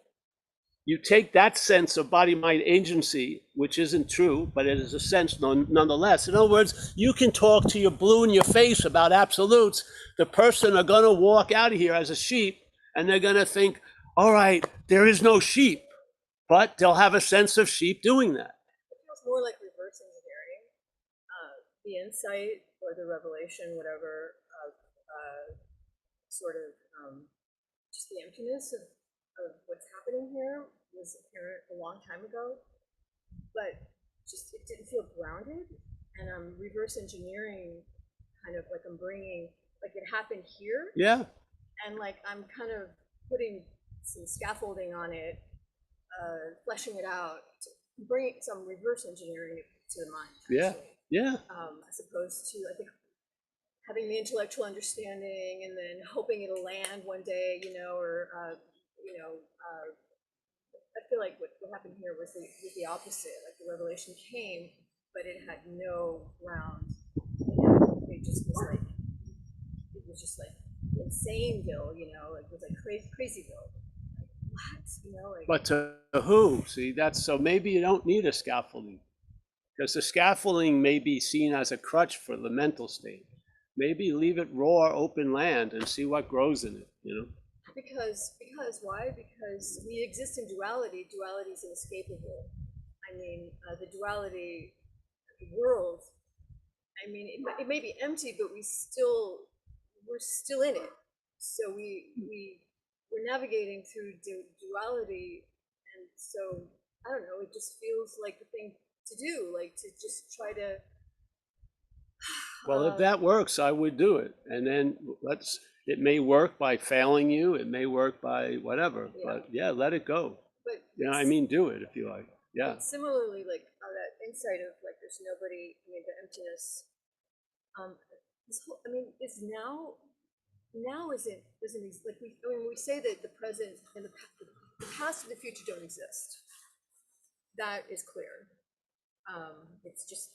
You take that sense of body, mind, agency, which isn't true, but it is a sense nonetheless. In other words, you can talk to your blue in your face about absolutes. The person are going to walk out of here as a sheep, and they're going to think, all right, there is no sheep, but they'll have a sense of sheep doing that. It feels more like reverse engineering. The insight or the revelation, whatever, of sort of just the emptiness of what's happening here was apparent a long time ago, but just it didn't feel grounded. And I'm reverse engineering, kind of like I'm bringing like it happened here, Yeah, and like I'm kind of putting some scaffolding on it, fleshing it out, to bring some reverse engineering to the mind. Yeah. Actually. yeah. As opposed to, I think, having the intellectual understanding and then hoping it'll land one day, or I feel like what happened here was the opposite. Like the revelation came, but it had no ground. It just was like, it was just like Insaneville, it was like crazyville. Like, what? Like, But to who? See, that's so maybe you don't need a scaffolding, because the scaffolding may be seen as a crutch for the mental state. Maybe leave it raw, open land, and see what grows in it. because why? Because we exist in duality. Duality is inescapable. I mean, the duality world. I mean, it may be empty, but we're still in it. So we're navigating through duality, and so I don't know. It just feels like the thing to do, like to just try to. Well, if that works, I would do it, and then it may work by failing you, it may work by whatever, Yeah. but yeah, let it go. But I mean, do it if you like. Yeah. but similarly, like that insight of like there's nobody, the emptiness. This whole, I mean, is now doesn't like we say that the present and the past and the future don't exist. That is clear. It's just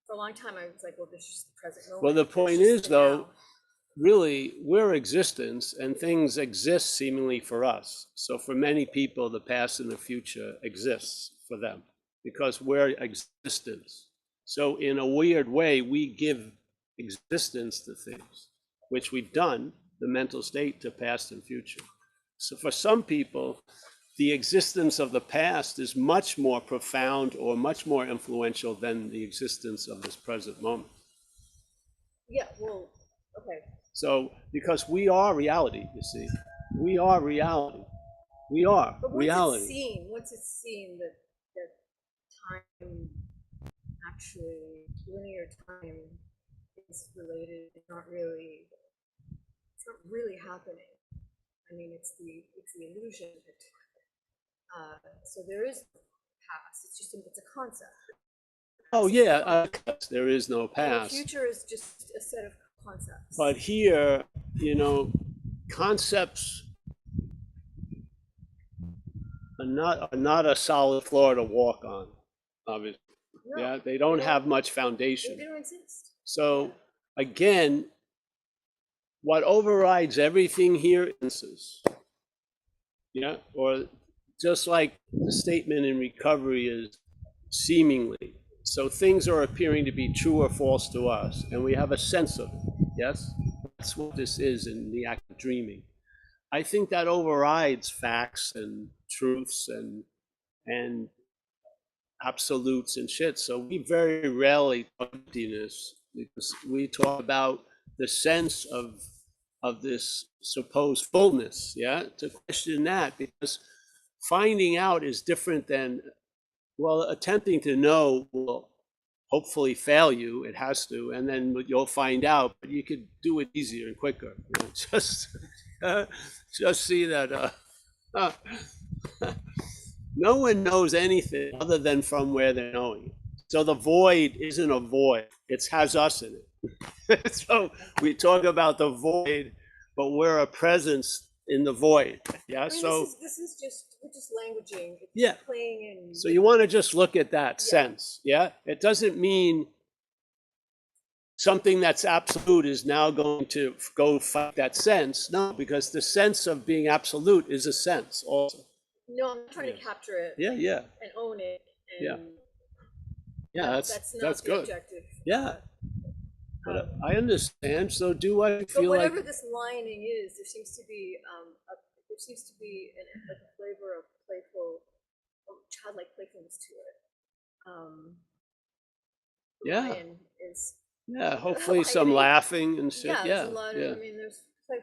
for a long time I was like, well, there's just the present moment. Well, the There's point just is, the though, now. really, we're existence, and things exist seemingly for us. So for many people, the past and the future exists for them because we're existence. So in a weird way, we give existence to things, which we've done, the mental state, to past and future. So for some people, the existence of the past is much more profound or much more influential than the existence of this present moment. Yeah. Well. Okay. So, because we are reality, you see, we are reality. We are But reality. Once it's seen that time, actually, linear time is related, it's not really happening. I mean, it's the illusion of it. So there is no past. It's a concept. Oh yeah, there is no And the past. future is just a set of concepts. But here, concepts are not a solid floor to walk on, obviously. No, Yeah, they don't have much they foundation. don't exist. So again, what overrides everything here is, or just like the statement in recovery is seemingly. So things are appearing to be true or false to us, and we have a sense of it. Yes, that's what this is in the act of dreaming. I think that overrides facts and truths and absolutes and shit. So we very rarely talk emptiness, because we talk about the sense of this supposed fullness. Yeah, to question that, because finding out is different than, well, attempting to know will hopefully fail you. It has to, and then you'll find out. But you could do it easier and quicker. Just see that no one knows anything other than from where they're knowing. So the void isn't a void; it has us in it. So we talk about the void, but we're a presence in the void. Yeah. I mean, So we're just languaging. It's yeah. Playing in. So you want to just look at that Yeah. sense. Yeah. It doesn't mean something that's absolute is now going to go fight that sense. No, because the sense of being absolute is a sense also. No, I'm not trying to capture it. Yeah. Yeah. And own it. And Yeah. Yeah. that's not that's the good. objective. Yeah. But I understand. So do what you But feel whatever like. this lining is, there seems to be like a flavor of playful, childlike playfulness to it. Yeah. Lion is. Yeah. Hopefully some Lion- laughing and shit. Yeah, Yeah. there's a lot of. Yeah. I mean, there's a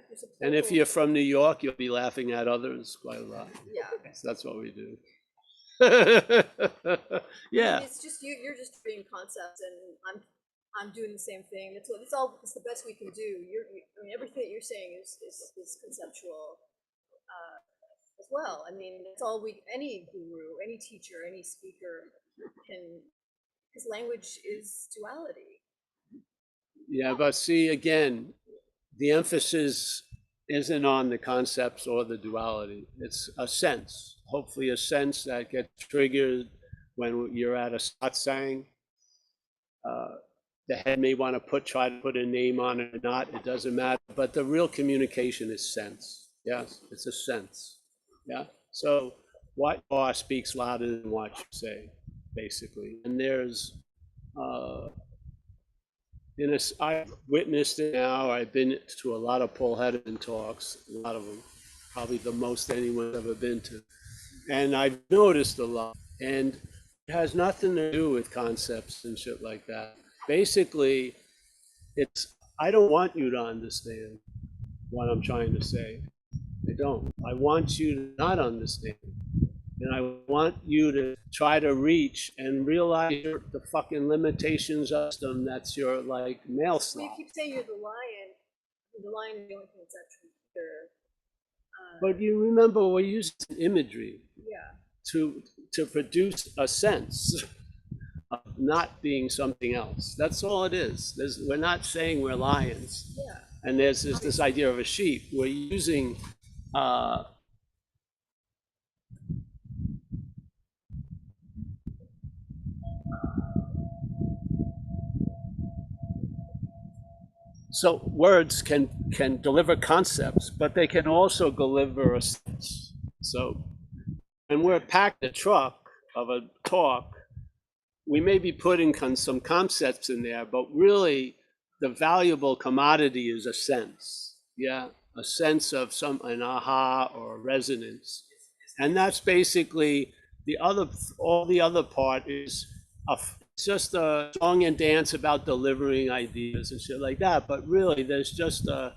And if playful- you're from New York, you'll be laughing at others quite a lot. Yeah. So that's what we do. I mean, Yeah. it's just you're just reading concepts, and I'm doing the same thing. That's all. It's the best we can do. I mean, everything that you're saying is conceptual as well. I mean, that's all any guru, any teacher, any speaker can, because language is duality. Yeah, but see, again, the emphasis isn't on the concepts or the duality. It's a sense, hopefully a sense that gets triggered when you're at a satsang. The head may want to try to put a name on it or not, it doesn't matter. But the real communication is sense. Yes, it's a sense. Yeah. So what you are speaks louder than what you say, basically. And there's I've witnessed it now. I've been to a lot of Paul Hedden talks, a lot of them, probably the most anyone's ever been to. And I've noticed a lot. And it has nothing to do with concepts and shit like that. Basically, I don't want you to understand what I'm trying to say. I don't. I want you to not understand. And I want you to try to reach and realize the fucking limitations of them. That's your like mail Well, slot. you keep saying you're the lion. The lion is the only thing that's actually here. But you remember we're using imagery Yeah. to produce a sense of not being something else. That's all it is. We're not saying we're lions. Yeah. And there's this idea of a sheep. We're using so words can deliver concepts, but they can also deliver a sense. So when we're packed a truck of a talk, we may be putting some concepts in there, but really the valuable commodity is a sense. Yeah, a sense of an aha or a resonance. And that's basically all the other part is just a song and dance about delivering ideas and shit like that. But really, there's just a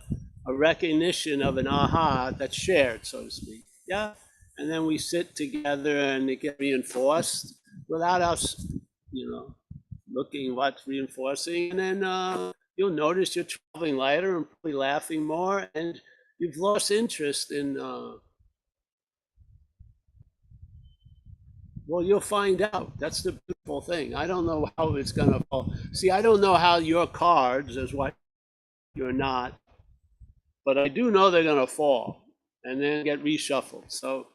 recognition of an aha that's shared, so to speak. Yeah. And then we sit together and it gets reinforced without us, looking what's reinforcing. And then you'll notice you're traveling lighter and probably laughing more. And you've lost interest in, well, you'll find out. That's the beautiful thing. I don't know how it's going to fall. See, I don't know how your cards is what you're not, but I do know they're going to fall and then get reshuffled. So,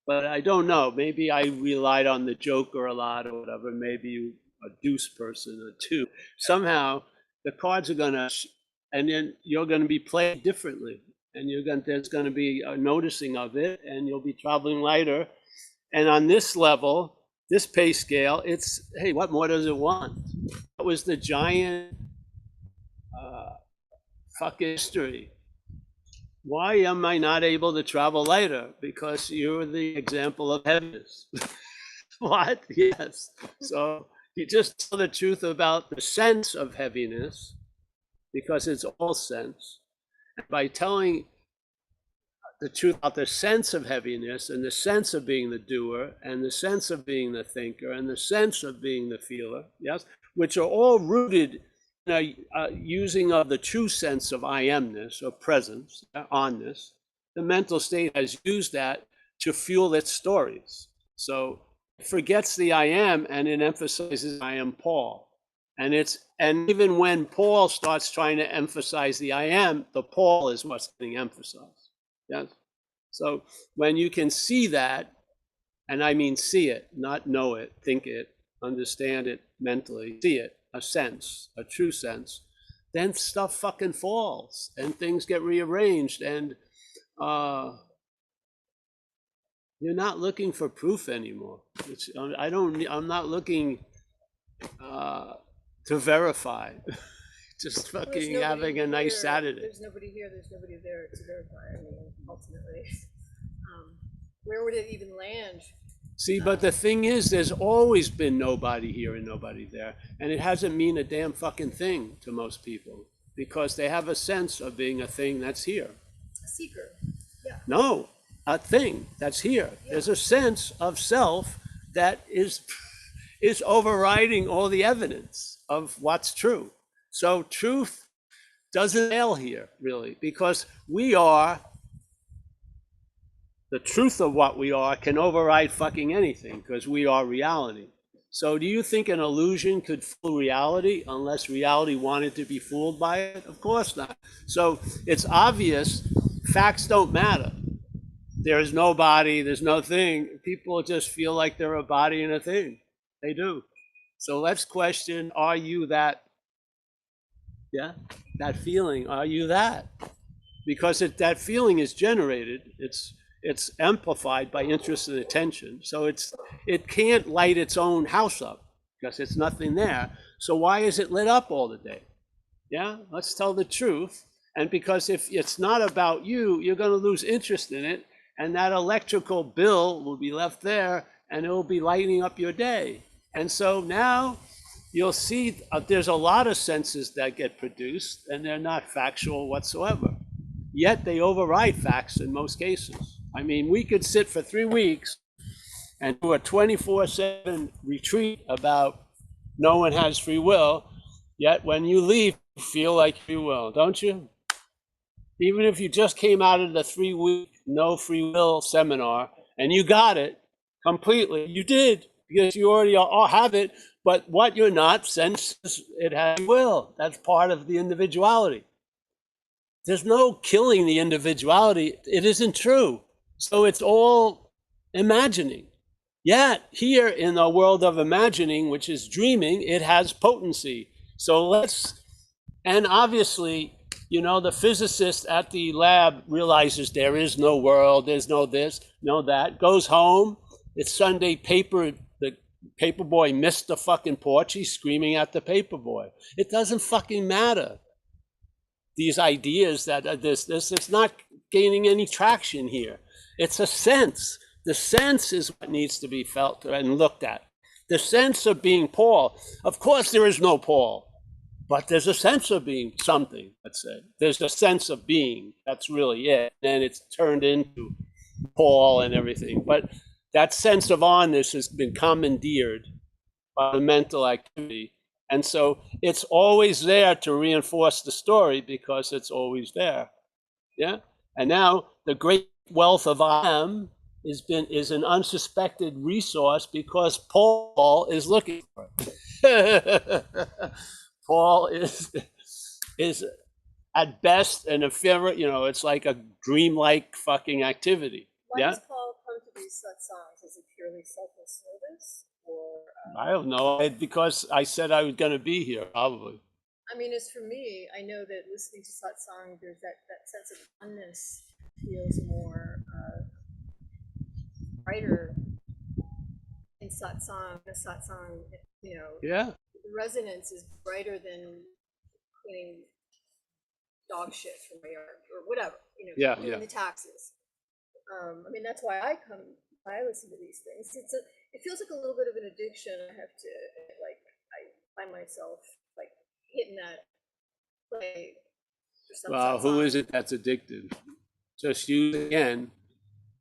but I don't know. Maybe I relied on the Joker a lot or whatever. Maybe you a deuce person or two. Somehow the cards are going to, and then you're going to be played differently. And there's going to be a noticing of it, and you'll be traveling lighter. And on this level, this pay scale, it's, hey, what more does it want? That was the giant fucking history. Why am I not able to travel lighter? Because you're the example of heaviness. What? Yes. So you just tell the truth about the sense of heaviness, because it's all sense. And by telling the truth about the sense of heaviness and the sense of being the doer and the sense of being the thinker and the sense of being the feeler, yes, which are all rooted in a using of the true sense of I amness or presence, onness. The mental state has used that to fuel its stories. So it forgets the I am and it emphasizes I am Paul. And even when Paul starts trying to emphasize the I am, the Paul is what's getting emphasized. Yes. So when you can see that, and I mean see it, not know it, think it, understand it mentally, see it, a sense, a true sense, then stuff fucking falls and things get rearranged, and you're not looking for proof anymore. I'm not looking to verify. Just fucking having a nice Saturday. There's nobody here, there's nobody there to verify. I mean, ultimately, where would it even land? See, but the thing is, there's always been nobody here and nobody there. And it hasn't mean a damn fucking thing to most people, because they have a sense of being a thing that's here. A seeker. Yeah. No, a thing that's here. Yeah. There's a sense of self that is, is overriding all the evidence of what's true. So truth doesn't fail here, really, because we are, the truth of what we are can override fucking anything, because we are reality. So do you think an illusion could fool reality unless reality wanted to be fooled by it? Of course not. So it's obvious facts don't matter. There's no body, there's no thing. People just feel like they're a body and a thing. They do. So let's question, are you that? Yeah, that feeling, are you that? Because that feeling is generated, it's amplified by interest and attention. So it can't light its own house up because it's nothing there. So why is it lit up all the day? Yeah, let's tell the truth. And because if it's not about you, you're going to lose interest in it. And that electrical bill will be left there and it will be lighting up your day. And so now you'll see there's a lot of senses that get produced and they're not factual whatsoever. Yet they override facts in most cases. I mean, we could sit for 3 weeks and do a 24/7 retreat about no one has free will. Yet when you leave, you feel like free will, don't you? Even if you just came out of the 3-week no free will seminar and you got it completely, you did, because you already all have it. But what you're not senses it has will. That's part of the individuality. There's no killing the individuality. It isn't true. So it's all imagining. Yet here in the world of imagining, which is dreaming, it has potency. So and obviously, you know, the physicist at the lab realizes there is no world, there's no this, no that, goes home, it's Sunday paper, the paper boy missed the fucking porch, he's screaming at the paper boy. It doesn't fucking matter. These ideas that this, it's not gaining any traction here. It's a sense. The sense is what needs to be felt and looked at. The sense of being Paul. Of course there is no Paul. But there's a sense of being something, let's say. There's a sense of being. That's really it. And it's turned into Paul and everything. But that sense of onness has been commandeered by the mental activity. And so it's always there to reinforce the story because it's always there. Yeah. And now the great wealth of I am is an unsuspected resource because Paul is looking for it. Paul is at best an ephemeral, you know, it's like a dreamlike fucking activity. Why Yeah. does Paul come to these satsangs? Is it purely selfless service, or I don't know, because I said I was going to be here, probably. I mean, as for me, I know that listening to satsang, there's that sense of oneness feels more brighter in satsang. The satsang, you know, Yeah. the resonance is brighter than cleaning dog shit from my yard or whatever, you know, Yeah, doing yeah. the taxes. I mean, that's why I listen to these things. It feels like a little bit of an addiction. I have to, like, I find myself like hitting that play. For some Well, who satsang. is it that's addicted? Just use again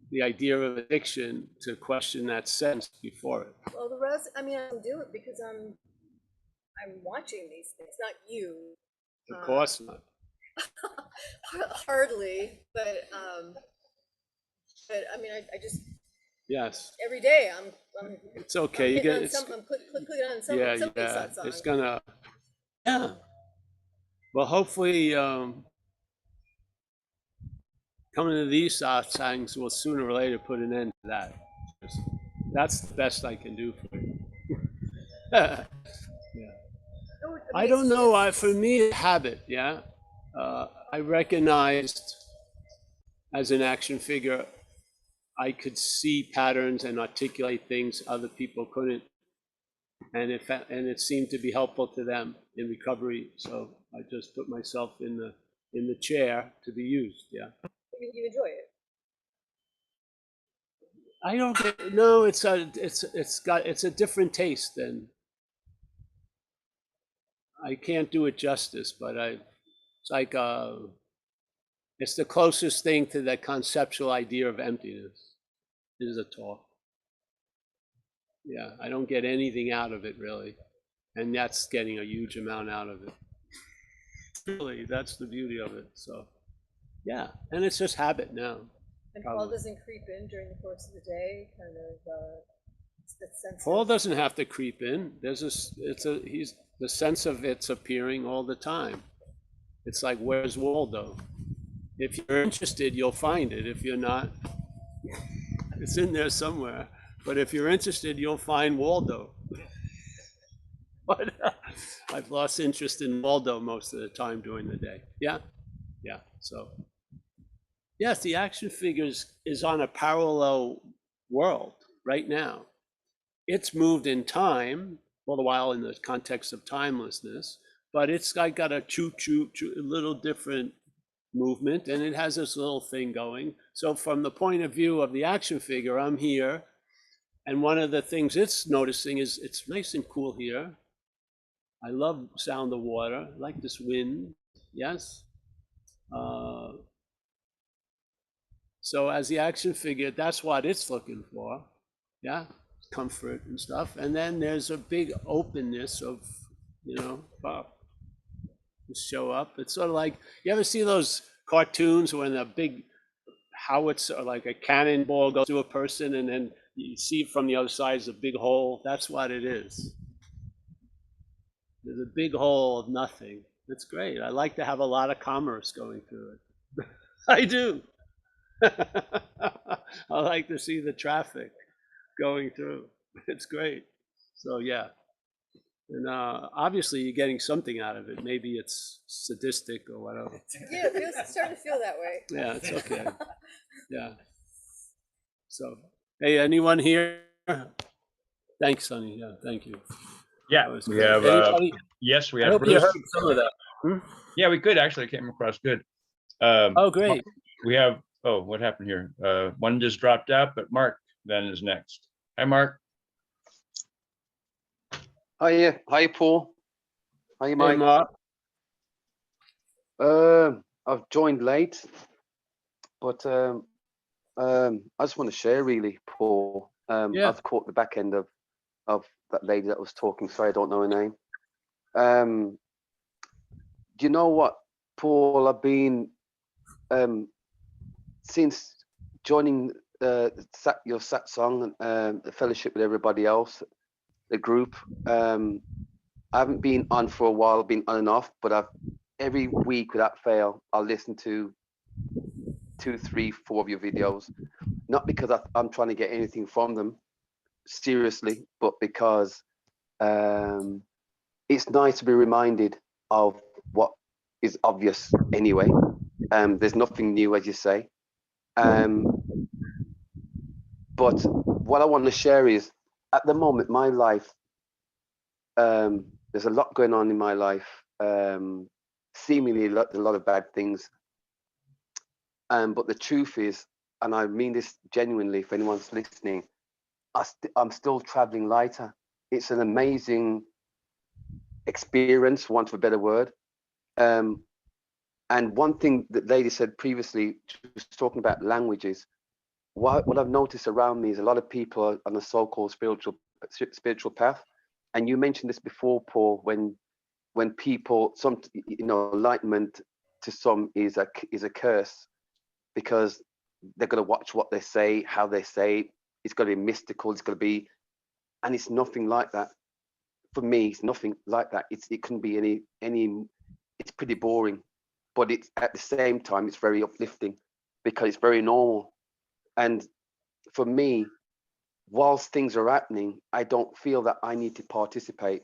the idea of addiction to question that sense before it. Well, the rest, I mean, I don't do it because I'm watching these things, not you. Of course not. Hardly, but I mean, I just Yes. every day I'm It's okay. You hitting get on it's I'm clicking on some yeah, something yeah. satsang. It's gonna yeah. Well, hopefully, coming to these satsangs will sooner or later put an end to that. That's the best I can do for you. No, I mean, don't it's know. just- For me, it's habit. Yeah, I recognized as an action figure, I could see patterns and articulate things other people couldn't, and it seemed to be helpful to them in recovery. So I just put myself in the chair to be used. Yeah. you enjoy it. I don't get no. It's a different taste than. I can't do it justice, but it's like it's the closest thing to that conceptual idea of emptiness is a talk. Yeah, I don't get anything out of it really. And that's getting a huge amount out of it. Really, that's the beauty of it. So, yeah, and it's just habit now. And Paul Probably. doesn't creep in during the course of the day, kind of that sense Paul of, doesn't have to creep in. He's the sense of it's appearing all the time. It's like, where's Waldo? If you're interested, you'll find it. If you're not, it's in there somewhere. But if you're interested, you'll find Waldo. But I've lost interest in Waldo most of the time during the day. Yeah, yeah. So yes, the action figures is on a parallel world right now. It's moved in time, all the while in the context of timelessness, but it's like got a a little different movement, and it has this little thing going. So from the point of view of the action figure, I'm here, and one of the things it's noticing is it's nice and cool here. I love sound of water. I like this wind. Yes. So as the action figure, that's what it's looking for. Yeah, comfort and stuff. And then there's a big openness of, show up. It's sort of like, you ever see those cartoons when a big howitzer or like a cannonball goes to a person and then you see from the other side is a big hole? That's what it is. There's a big hole of nothing. It's great. I like to have a lot of commerce going through it. I do. I like to see the traffic going through. It's great. So yeah. And obviously you're getting something out of it. Maybe it's sadistic or whatever. yeah, it's starting to feel that way. Yeah, it's okay. Yeah. So, hey, anyone here? Thanks, Sonny. Yeah, thank you. Yeah, That was we great. have, Anybody? yes, we I have hope you Bruce. heard some of that. Hmm? Yeah, we could actually, came across good. Oh, great. We have, oh, what happened here? One just dropped out, but Mark then is next. Hi, Mark. Hi, hi, Paul. Hi, Hey, Mike. Mark. I've joined late, but I just want to share, really, Paul. Yeah. I've caught the back end of that lady that was talking. Sorry, I don't know her name. Do you know what, Paul? I've been since joining your satsang, the fellowship with everybody else, the group. I haven't been on for a while, been on and off, but every week without fail, I'll listen to 2, 3, 4 of your videos. Not because I'm trying to get anything from them, seriously, but because it's nice to be reminded of what is obvious anyway. There's nothing new, as you say. But what I want to share is, at the moment, my life, there's a lot going on in my life, seemingly a lot of bad things. But the truth is, and I mean this genuinely, if anyone's listening, I'm still traveling lighter. It's an amazing experience, for want of a better word. And one thing that lady said previously, she was talking about languages. What I've noticed around me is a lot of people are on a so-called spiritual path. And you mentioned this before, Paul, when people, enlightenment to some is a curse, because they're going to watch what they say, how they say it. It's going to be mystical. It's going to be, and it's nothing like that. For me, it's nothing like that. It couldn't be any. It's pretty boring, but it's at the same time it's very uplifting because it's very normal. And for me, whilst things are happening, I don't feel that I need to participate.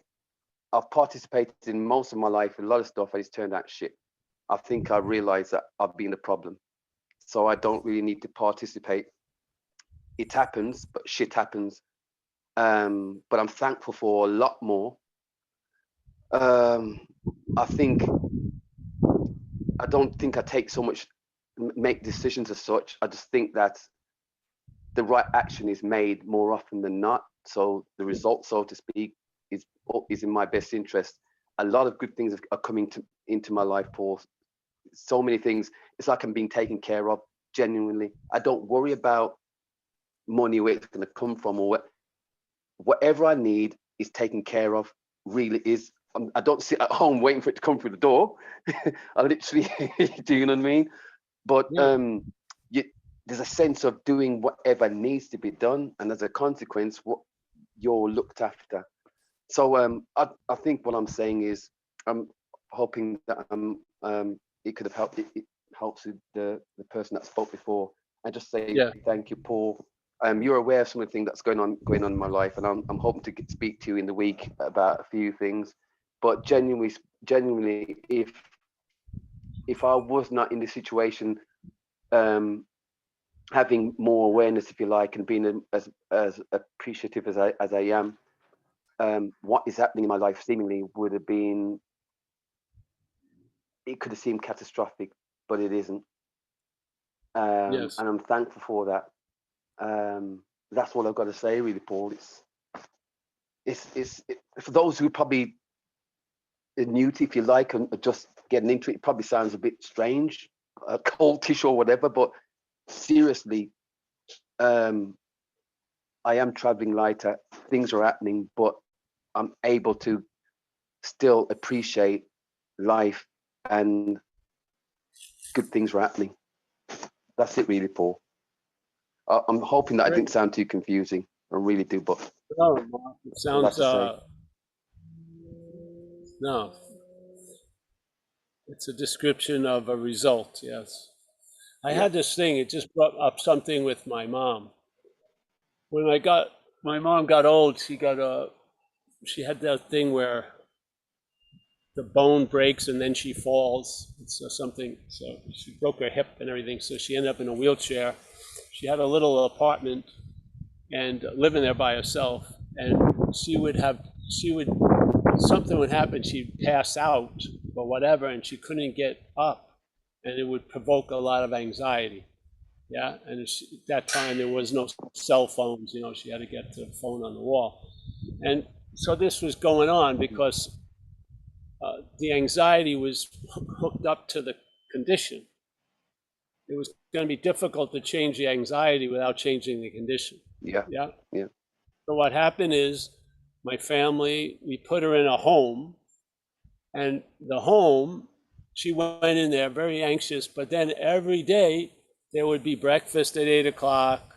I've participated in most of my life in a lot of stuff, and it's turned out shit. I think I realized that I've been the problem. So I don't really need to participate. It happens, but shit happens. But I'm thankful for a lot more. I don't think I take so much, make decisions as such. I just think that the right action is made more often than not. So the result, so to speak, is in my best interest. A lot of good things are coming into my life, Paul. So many things. It's like I'm being taken care of, genuinely. I don't worry about money, where it's going to come from, or whatever I need is taken care of. Really is. I don't sit at home waiting for it to come through the door. I literally, do you know what I mean? But Yeah. there's a sense of doing whatever needs to be done, and as a consequence, what you're looked after. So I think what I'm saying is, I'm hoping that it could have helped. It helps with the person that spoke before, and just say Yeah. thank you, Paul. You're aware of some of the things that's going on in my life, and I'm hoping to speak to you in the week about a few things. But genuinely, if I was not in this situation, having more awareness, if you like, and being as appreciative as I am, what is happening in my life seemingly would have been, it could have seemed catastrophic, but it isn't. Yes. And I'm thankful for that. That's all I've got to say, really, Paul. It's for those who probably are new to, if you like, and are just getting into it, it probably sounds a bit strange, cultish or whatever, but seriously, I am traveling lighter. Things are happening, but I'm able to still appreciate life, and good things are happening. That's it, really, Paul. I'm hoping that I didn't sound too confusing. I really do, but No, Mark, it sounds, say. no. It's a description of a result, yes. I Yeah. had this thing, it just brought up something with my mom. When my mom got old, she had that thing where the bone breaks and then she falls. So she broke her hip and everything, so she ended up in a wheelchair. She had a little apartment and living there by herself, and something would happen, she'd pass out or whatever, and she couldn't get up, and it would provoke a lot of anxiety. Yeah, and at that time there was no cell phones, she had to get the phone on the wall. And so this was going on because the anxiety was hooked up to the condition. It was going to be difficult to change the anxiety without changing the condition. Yeah. Yeah. Yeah. So what happened is, my family, we put her in a home, and the home, she went in there very anxious, but then every day there would be breakfast at 8 o'clock,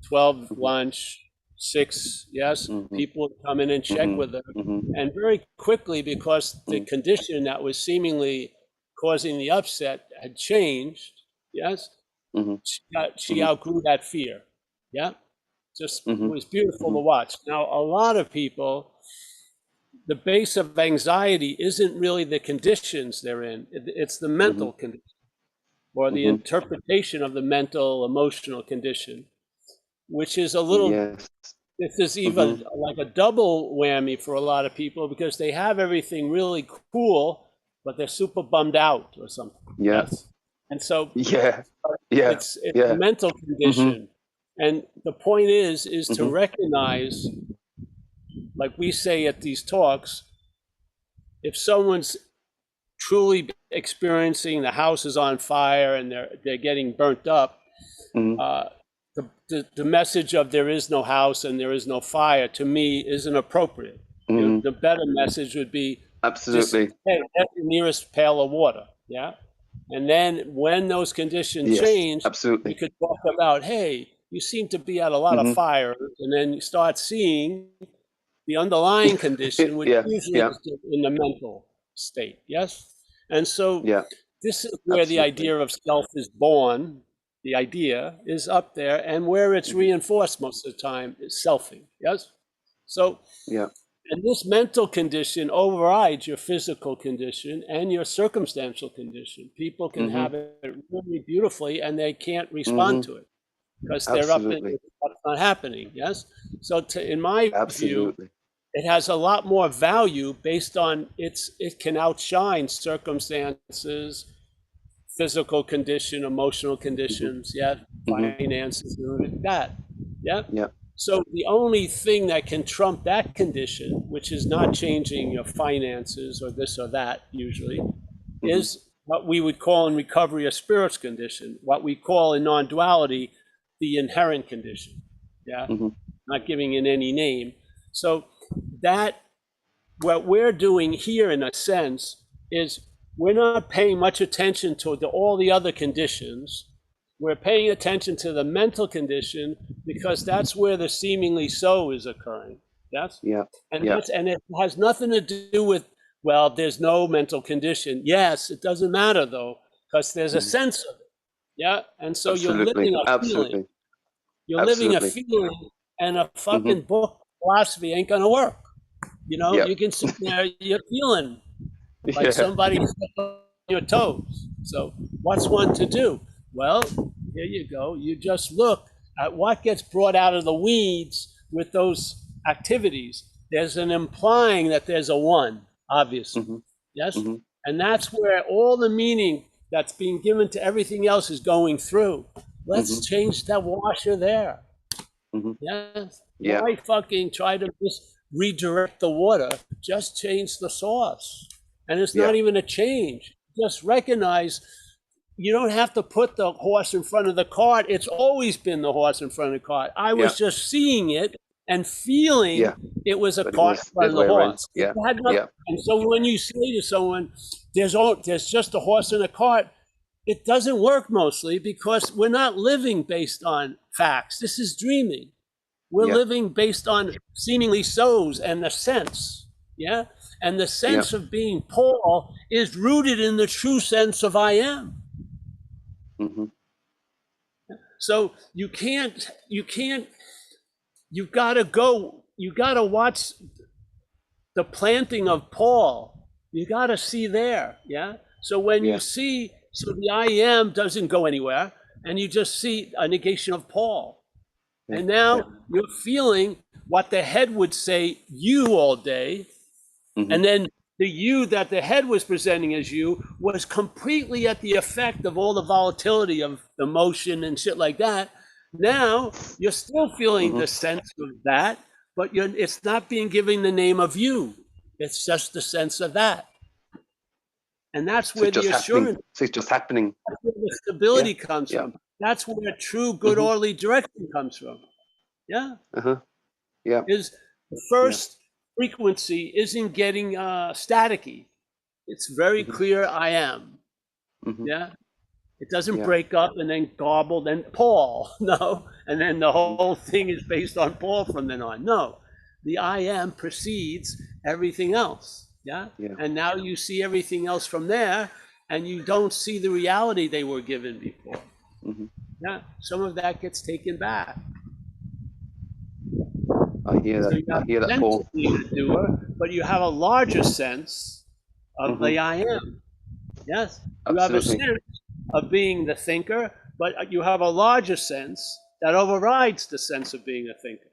12 lunch, 6, yes, people would come in and check with her. And very quickly, because the condition that was seemingly causing the upset had changed, yes, she outgrew that fear. Yeah. Just was beautiful to watch. Now, a lot of people, the base of anxiety isn't really the conditions they're in. It's the mental condition, or the interpretation of the mental emotional condition, which is a little, Yes. this is even like a double whammy for a lot of people, because they have everything really cool, but they're super bummed out or something. Yeah. Yes? And so it's a mental condition. And the point is to recognize, like we say at these talks, if someone's truly experiencing the house is on fire and they're getting burnt up, the message of there is no house and there is no fire, to me, isn't appropriate. The better message would be, absolutely, just, hey, get the nearest pail of water. Yeah. And then when those conditions change, absolutely, we could talk about, hey, you seem to be at a lot of fire, and then you start seeing the underlying condition, which usually is in the mental state. Yes. And so this is where the idea of self is born. The idea is up there, and where it's reinforced most of the time is selfing. Yes. So and this mental condition overrides your physical condition and your circumstantial condition. People can have it really beautifully, and they can't respond to it because they're up in what's not happening. Yes. So in my view, it has a lot more value based on it can outshine circumstances, physical condition, emotional conditions, finances, like that. Yeah. So the only thing that can trump that condition, which is not changing your finances or this or that usually, is what we would call in recovery a spirits condition, what we call in non-duality the inherent condition. Yeah. not giving it any name. So that, what we're doing here in a sense is we're not paying much attention to all the other conditions. We're paying attention to the mental condition because that's where the seemingly so is occurring. Yes? Yeah. And, Yeah. and it has nothing to do with, well, there's no mental condition. Yes, it doesn't matter though, because there's a sense of it. Yeah. And so you're Absolutely. living a Absolutely. feeling. You're living a Absolutely. feeling, and a fucking book philosophy ain't gonna work. You know, Yep. you can sit there, you're feeling like Yeah. somebody stepped on your toes. So what's one to do? Well, here you go. You just look at what gets brought out of the weeds with those activities. There's an implying that there's a one, obviously. Mhm. Yes? Mhm. And that's where all the meaning that's being given to everything else is going through. Let's change that washer there. Mhm. Yes. Yeah. Why fucking try to just redirect the water? Just change the source. And it's not even a change. Just recognize you don't have to put the horse in front of the cart. It's always been the horse in front of the cart. I was just seeing it and feeling it was a But it cart was in front of the the other way around. horse. Yeah. It had nothing- Yeah. And so when you say to someone, there's just a horse in a cart, it doesn't work mostly because we're not living based on facts. This is dreaming. We're Yeah. living based on seemingly so's and the sense. Yeah. And the sense of being Paul is rooted in the true sense of I am. Mhm. So you've got to watch the planting of Paul. You got to see there. Yeah. So when you see, so the I am doesn't go anywhere, and you just see a negation of Paul. And now you're feeling what the head would say you all day. And then the you that the head was presenting as you was completely at the effect of all the volatility of the motion and shit like that. Now you're still feeling the sense of that, but it's not being given the name of you. It's just the sense of that. And that's So where it's the just happening. assurance, So it's just happening. that's where the stability comes from. That's where true, good, orderly direction comes from. Yeah. Yeah. Is the first frequency isn't getting staticky. It's very clear I am. Yeah. It doesn't break up and then garbled and Paul. No. And then the whole thing is based on Paul from then on. No. The I am precedes everything else. Yeah. And now you see everything else from there, and you don't see the reality they were given before. Yeah. Some of that gets taken back. I hear So that. you I have hear a that, sense Paul. of being a doer, but you have a larger sense of the I am. Yes. You have a Absolutely. sense of being the thinker, but you have a larger sense that overrides the sense of being a thinker.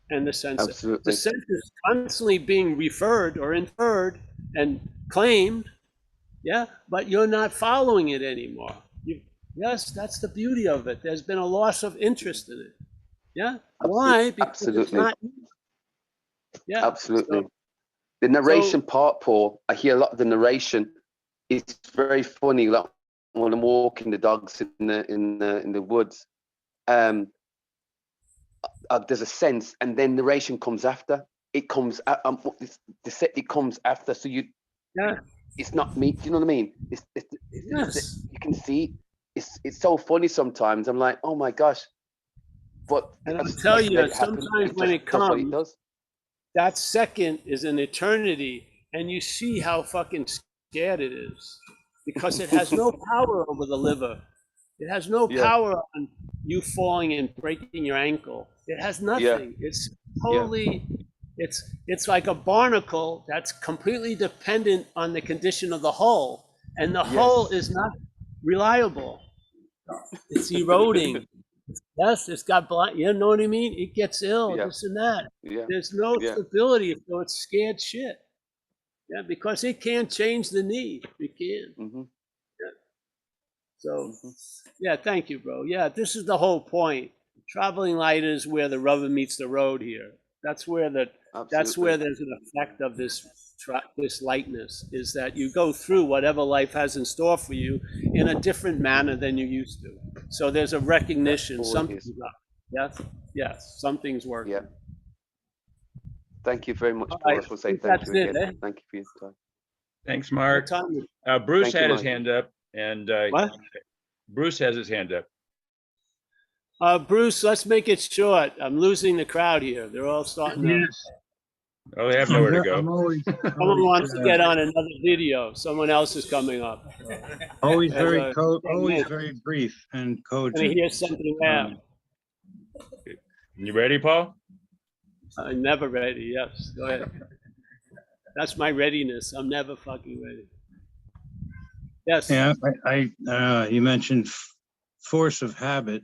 And the sense Absolutely. the sense is constantly being referred or inferred and claimed, but you're not following it anymore. Yes, that's the beauty of it. There's been a loss of interest in it. Yeah. Why? Because it's Absolutely. not. Yeah. Absolutely. So, The narration part, Paul, I hear a lot of the narration. It's very funny. Like when I'm walking the dogs in the woods, there's a sense, and then narration comes after. It comes. It comes after. So you. Yeah. It's not me. Do you know what I mean? Yes. You can see. It's so funny sometimes. I'm like, oh my gosh. But And I'll tell you, sometimes when it does what comes, it does. that second is an eternity, and you see how fucking scared it is, because it has no power over the liver. It has no power on you falling and breaking your ankle. It has nothing. It's totally, it's like a barnacle that's completely dependent on the condition of the hull, and the hull is not reliable. It's eroding. Yes, it's got blind. You know what I mean? It gets ill, this and that. There's no stability, so it's scared shit. Yeah, because it can't change the need. It can. So, thank you, bro. Yeah, this is the whole point. Traveling light is where the rubber meets the road here. That's where that's where there's an effect of this lightness, is that you go through whatever life has in store for you in a different manner than you used to. So there's a recognition, something's up. Yes. Yes, something's working. Yeah. Thank you very much, All Paul. I right, just want to say think thank that's you it, again. eh? Thank you for your time. Thanks, What Mark. time is- Bruce Thank you, had his Mike. hand up, and What? Bruce has his hand up. Bruce, let's make it short. I'm losing the crowd here. They're all starting to. Yes, Oh, they have nowhere to I'm go. always, Someone wants to get on another video. Someone else is coming up. always And, very yeah, very brief and gonna cogent. hear something now. You ready, Paul? I'm never ready. Yes, go ahead. That's my readiness. I'm never fucking ready. Yes. Yeah, you mentioned force of habit.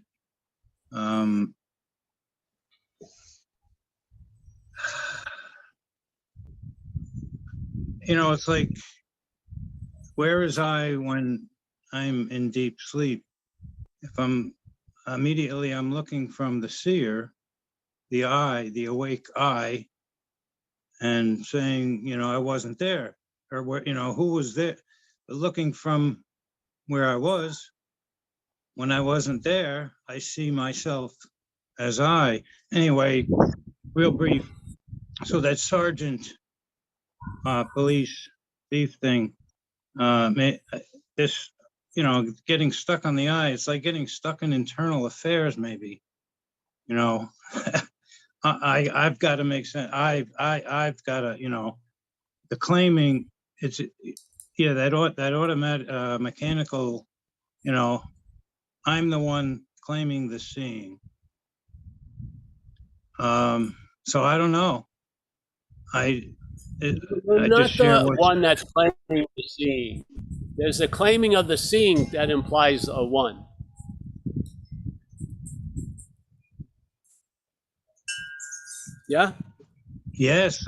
You know, it's like, where is I when I'm in deep sleep? If I'm looking from the seer, the eye, the awake eye, and saying, you know, I wasn't there, or where, you know, who was there? But looking from where I was, when I wasn't there, I see myself as I. Anyway, real brief. So that sergeant, police thief thing, this, you know, getting stuck on the eye, it's like getting stuck in internal affairs, maybe, you know. I've got to make sense. I've got to, you know, the claiming, it's, yeah, that automatic, mechanical, you know, I'm the one claiming the seeing. So I don't know. You're I not just share the what, one that's claiming the seeing. There's a claiming of the seeing that implies a one. Yeah? yes,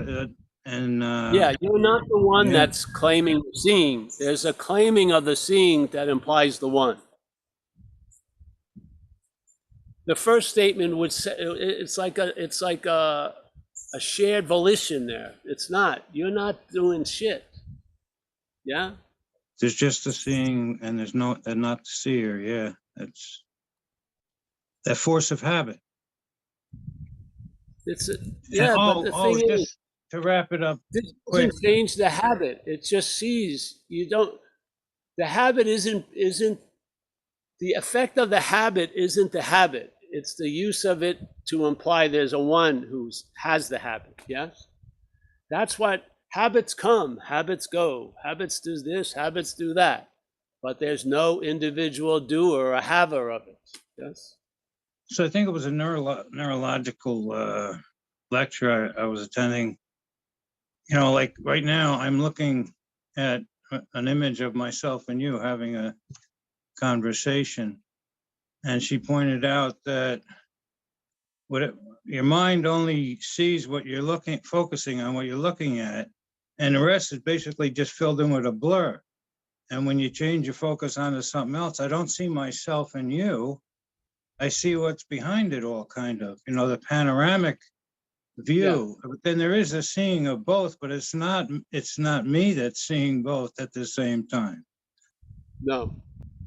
and Yeah, you're not the one yeah. that's claiming the seeing. There's a claiming of the seeing that implies the one. The first statement would say it's like a shared volition there. It's not. You're not doing shit. Yeah? There's just the seeing, and there's no, and not the seer. Yeah, that's that force of habit. It's And, but the thing is, just to wrap it up this quick. doesn't change the habit. It just sees. You don't. The habit isn't the effect of the habit isn't the habit. It's the use of it to imply there's a one who has the habit. Yes, that's what habits come, habits go, habits do this, habits do that, but there's no individual doer or haver of it. Yes. So I think it was a neurological lecture I was attending. You know, like right now, I'm looking at an image of myself and you having a conversation, and she pointed out that your mind only sees what you're focusing on, what you're looking at, and the rest is basically just filled in with a blur. And when you change your focus onto something else, I don't see myself in you. I see what's behind it all, kind of, you know, the panoramic view. Yeah. But then there is a seeing of both, but it's not me that's seeing both at the same time. No.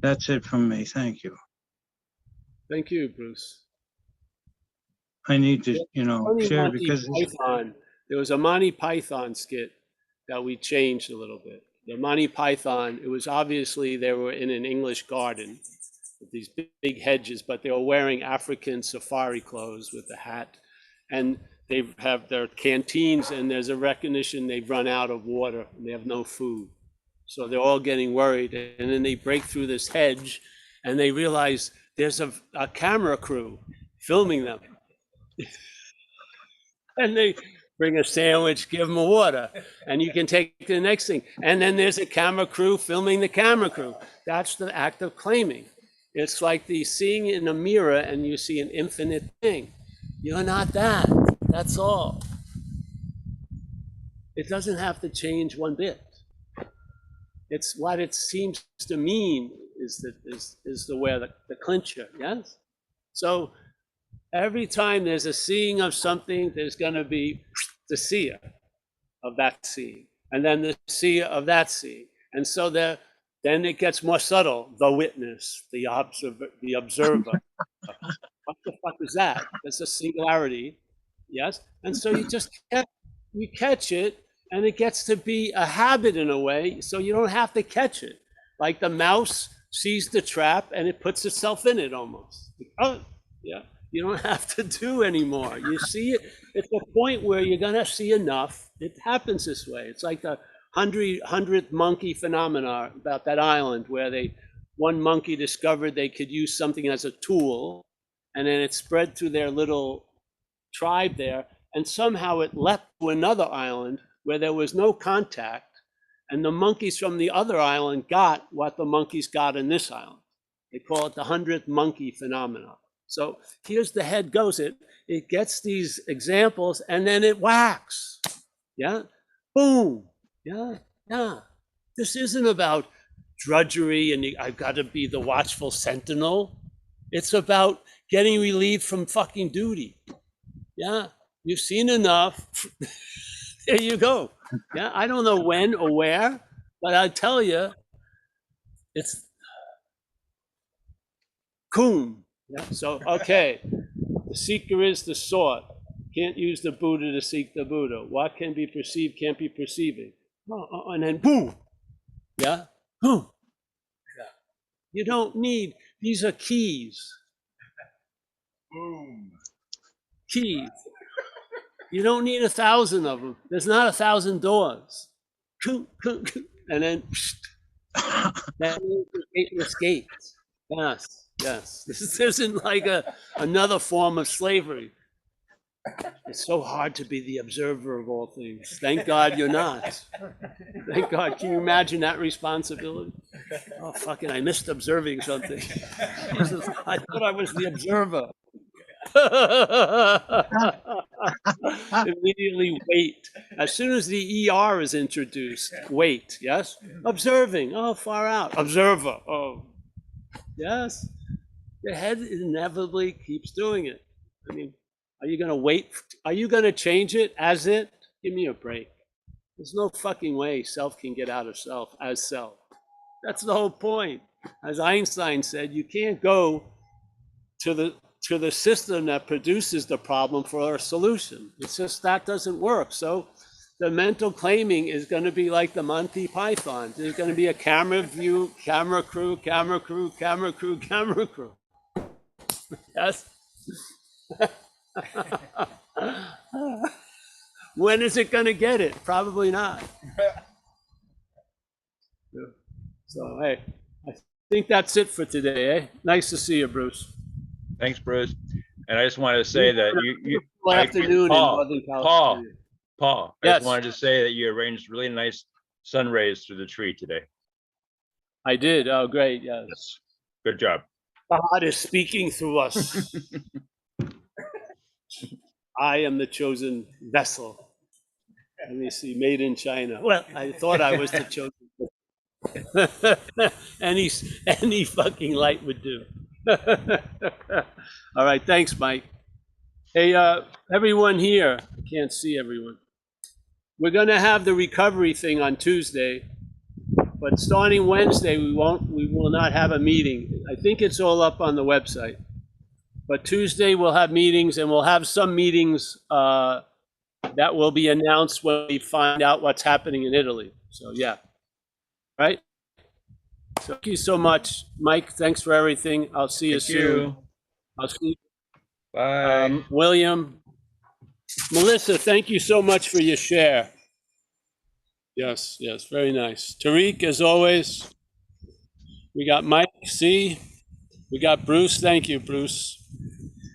That's it from me. Thank you. Thank you, Bruce. I need to, you know, share because there was a Monty Python skit that we changed a little bit. The Monty Python, it was obviously they were in an English garden with these big hedges, but they were wearing African safari clothes with a hat, and they have their canteens, and there's a recognition they've run out of water and they have no food. So they're all getting worried, and then they break through this hedge and they realize there's a camera crew filming them. And they bring a sandwich, give them a water, and you can take the next thing. And then there's a camera crew filming the camera crew. That's the act of claiming. It's like the seeing in a mirror and you see an infinite thing. You're not that. That's all. It doesn't have to change one bit. It's what it seems to mean is the way the clincher, yes? So every time there's a seeing of something, there's going to be the seer of that seeing, and then the seer of that seeing. And so then it gets more subtle, the witness, the observer, What the fuck is that? That's a singularity. Yes. And so you catch it, and it gets to be a habit in a way, so you don't have to catch it. Like the mouse sees the trap and it puts itself in it almost. Oh, yeah. You don't have to do anymore. You see it. It's a point where you're gonna see enough. It happens this way. It's like the hundredth monkey phenomena about that island where one monkey discovered they could use something as a tool, and then it spread through their little tribe there, and somehow it leapt to another island where there was no contact, and the monkeys from the other island got what the monkeys got in this island. They call it the 100th monkey phenomenon. So here's the head goes. It gets these examples and then it whacks. Yeah, boom. Yeah. This isn't about drudgery and I've got to be the watchful sentinel. It's about getting relieved from fucking duty. Yeah, you've seen enough. There you go. Yeah, I don't know when or where, but I tell you, it's coom. Yeah. So, okay, the seeker is the sought. Can't use the Buddha to seek the Buddha. What can be perceived can't be perceiving. And then boom. Yeah, boom. Yeah. You don't need, these are keys. Boom. Keys. You don't need 1,000 of them. There's not 1,000 doors. And then it escapes. Yes. This isn't like another form of slavery. It's so hard to be the observer of all things. Thank God you're not. Thank God. Can you imagine that responsibility? Oh, fucking, I missed observing something. Jesus, I thought I was the observer. Immediately wait. As soon as the ER is introduced, wait. Yes? Observing. Oh, far out. Observer. Oh, yes. The head inevitably keeps doing it. I mean, are you going to wait? Are you going to change it as it? Give me a break. There's no fucking way self can get out of self as self. That's the whole point. As Einstein said, you can't go to the system that produces the problem for a solution. It's just that doesn't work. So the mental claiming is going to be like the Monty Python. There's going to be a camera view, camera crew, camera crew, camera crew, camera crew. Yes. When is it going to get it? Probably not. So, hey, I think that's it for today, eh? Nice to see you, Bruce. Thanks, Bruce. And I just wanted to say that you Afternoon Paul, in Northern California. Paul, I Yes. just wanted to say that you arranged really nice sun rays through the tree today. I did. Oh, great. Yes. Yes. Good job. God is speaking through us. I am the chosen vessel. Let me see, made in China. Well, I thought I was the chosen vessel. any fucking light would do. All right, thanks, Mike. Hey, everyone here, I can't see everyone. We're gonna have the recovery thing on Tuesday, but starting Wednesday, we will not have a meeting. I think it's all up on the website. But Tuesday we'll have meetings, and we'll have some meetings that will be announced when we find out what's happening in Italy. So yeah, right? So thank you so much, Mike. Thanks for everything. I'll see you Thank soon. you. I'll see Bye. William. Melissa, thank you so much for your share. Yes, very nice. Tariq, as always. We got Mike C. We got Bruce. Thank you, Bruce.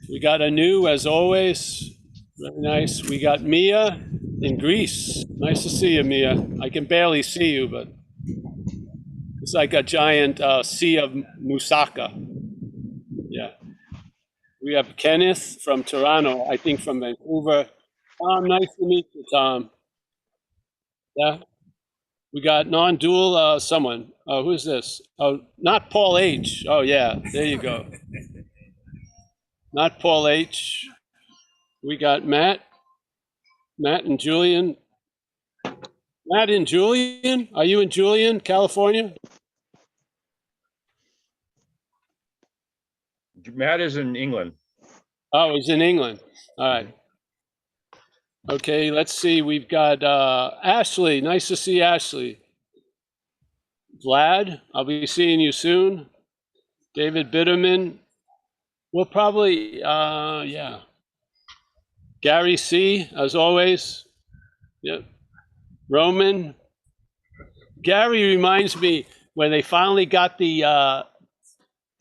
We got Anu, as always. Very nice. We got Mia in Greece. Nice to see you, Mia. I can barely see you, but it's like a giant sea of moussaka. Yeah. We have Kenneth from Toronto, I think from Vancouver. Tom, nice to meet you, Tom. Yeah. We got non-dual someone. Who's this? Oh, not Paul H. Oh, yeah, there you go. Not Paul H. We got Matt and Julian. Matt and Julian? Are you in Julian, California? Matt is in England. Oh, he's in England. All right. Okay, let's see. We've got Ashley. Nice to see Ashley. Vlad, I'll be seeing you soon. David Bitterman. We'll probably, yeah. Gary C, as always. Yep. Roman. Gary reminds me when they finally got the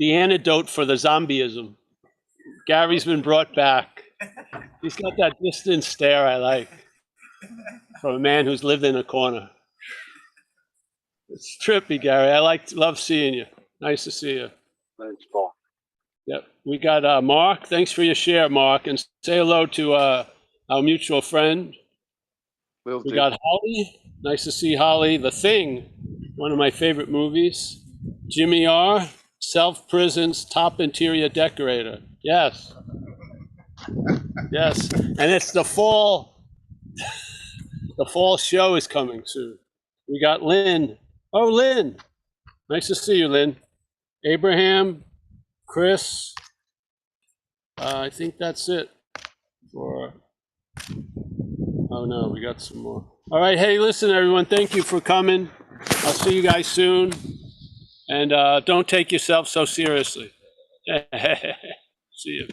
antidote for the zombieism. Gary's been brought back. He's got that distant stare I like from a man who's lived in a corner. It's trippy, Gary. Love seeing you. Nice to see you. Thanks, Paul. Yep. We got Mark. Thanks for your share, Mark. And say hello to our mutual friend. Will We do. got Holly. Nice to see Holly. The Thing, one of my favorite movies. Jimmy R. Self-Prison's top interior decorator. Yes. Yes. And it's the fall. The fall show is coming soon. We got Lynn. Oh, Lynn. Nice to see you, Lynn. Abraham, Chris. I think that's it for. Oh no, we got some more. All right, hey, listen, everyone. Thank you for coming. I'll see you guys soon, and don't take yourself so seriously. See you. Bye.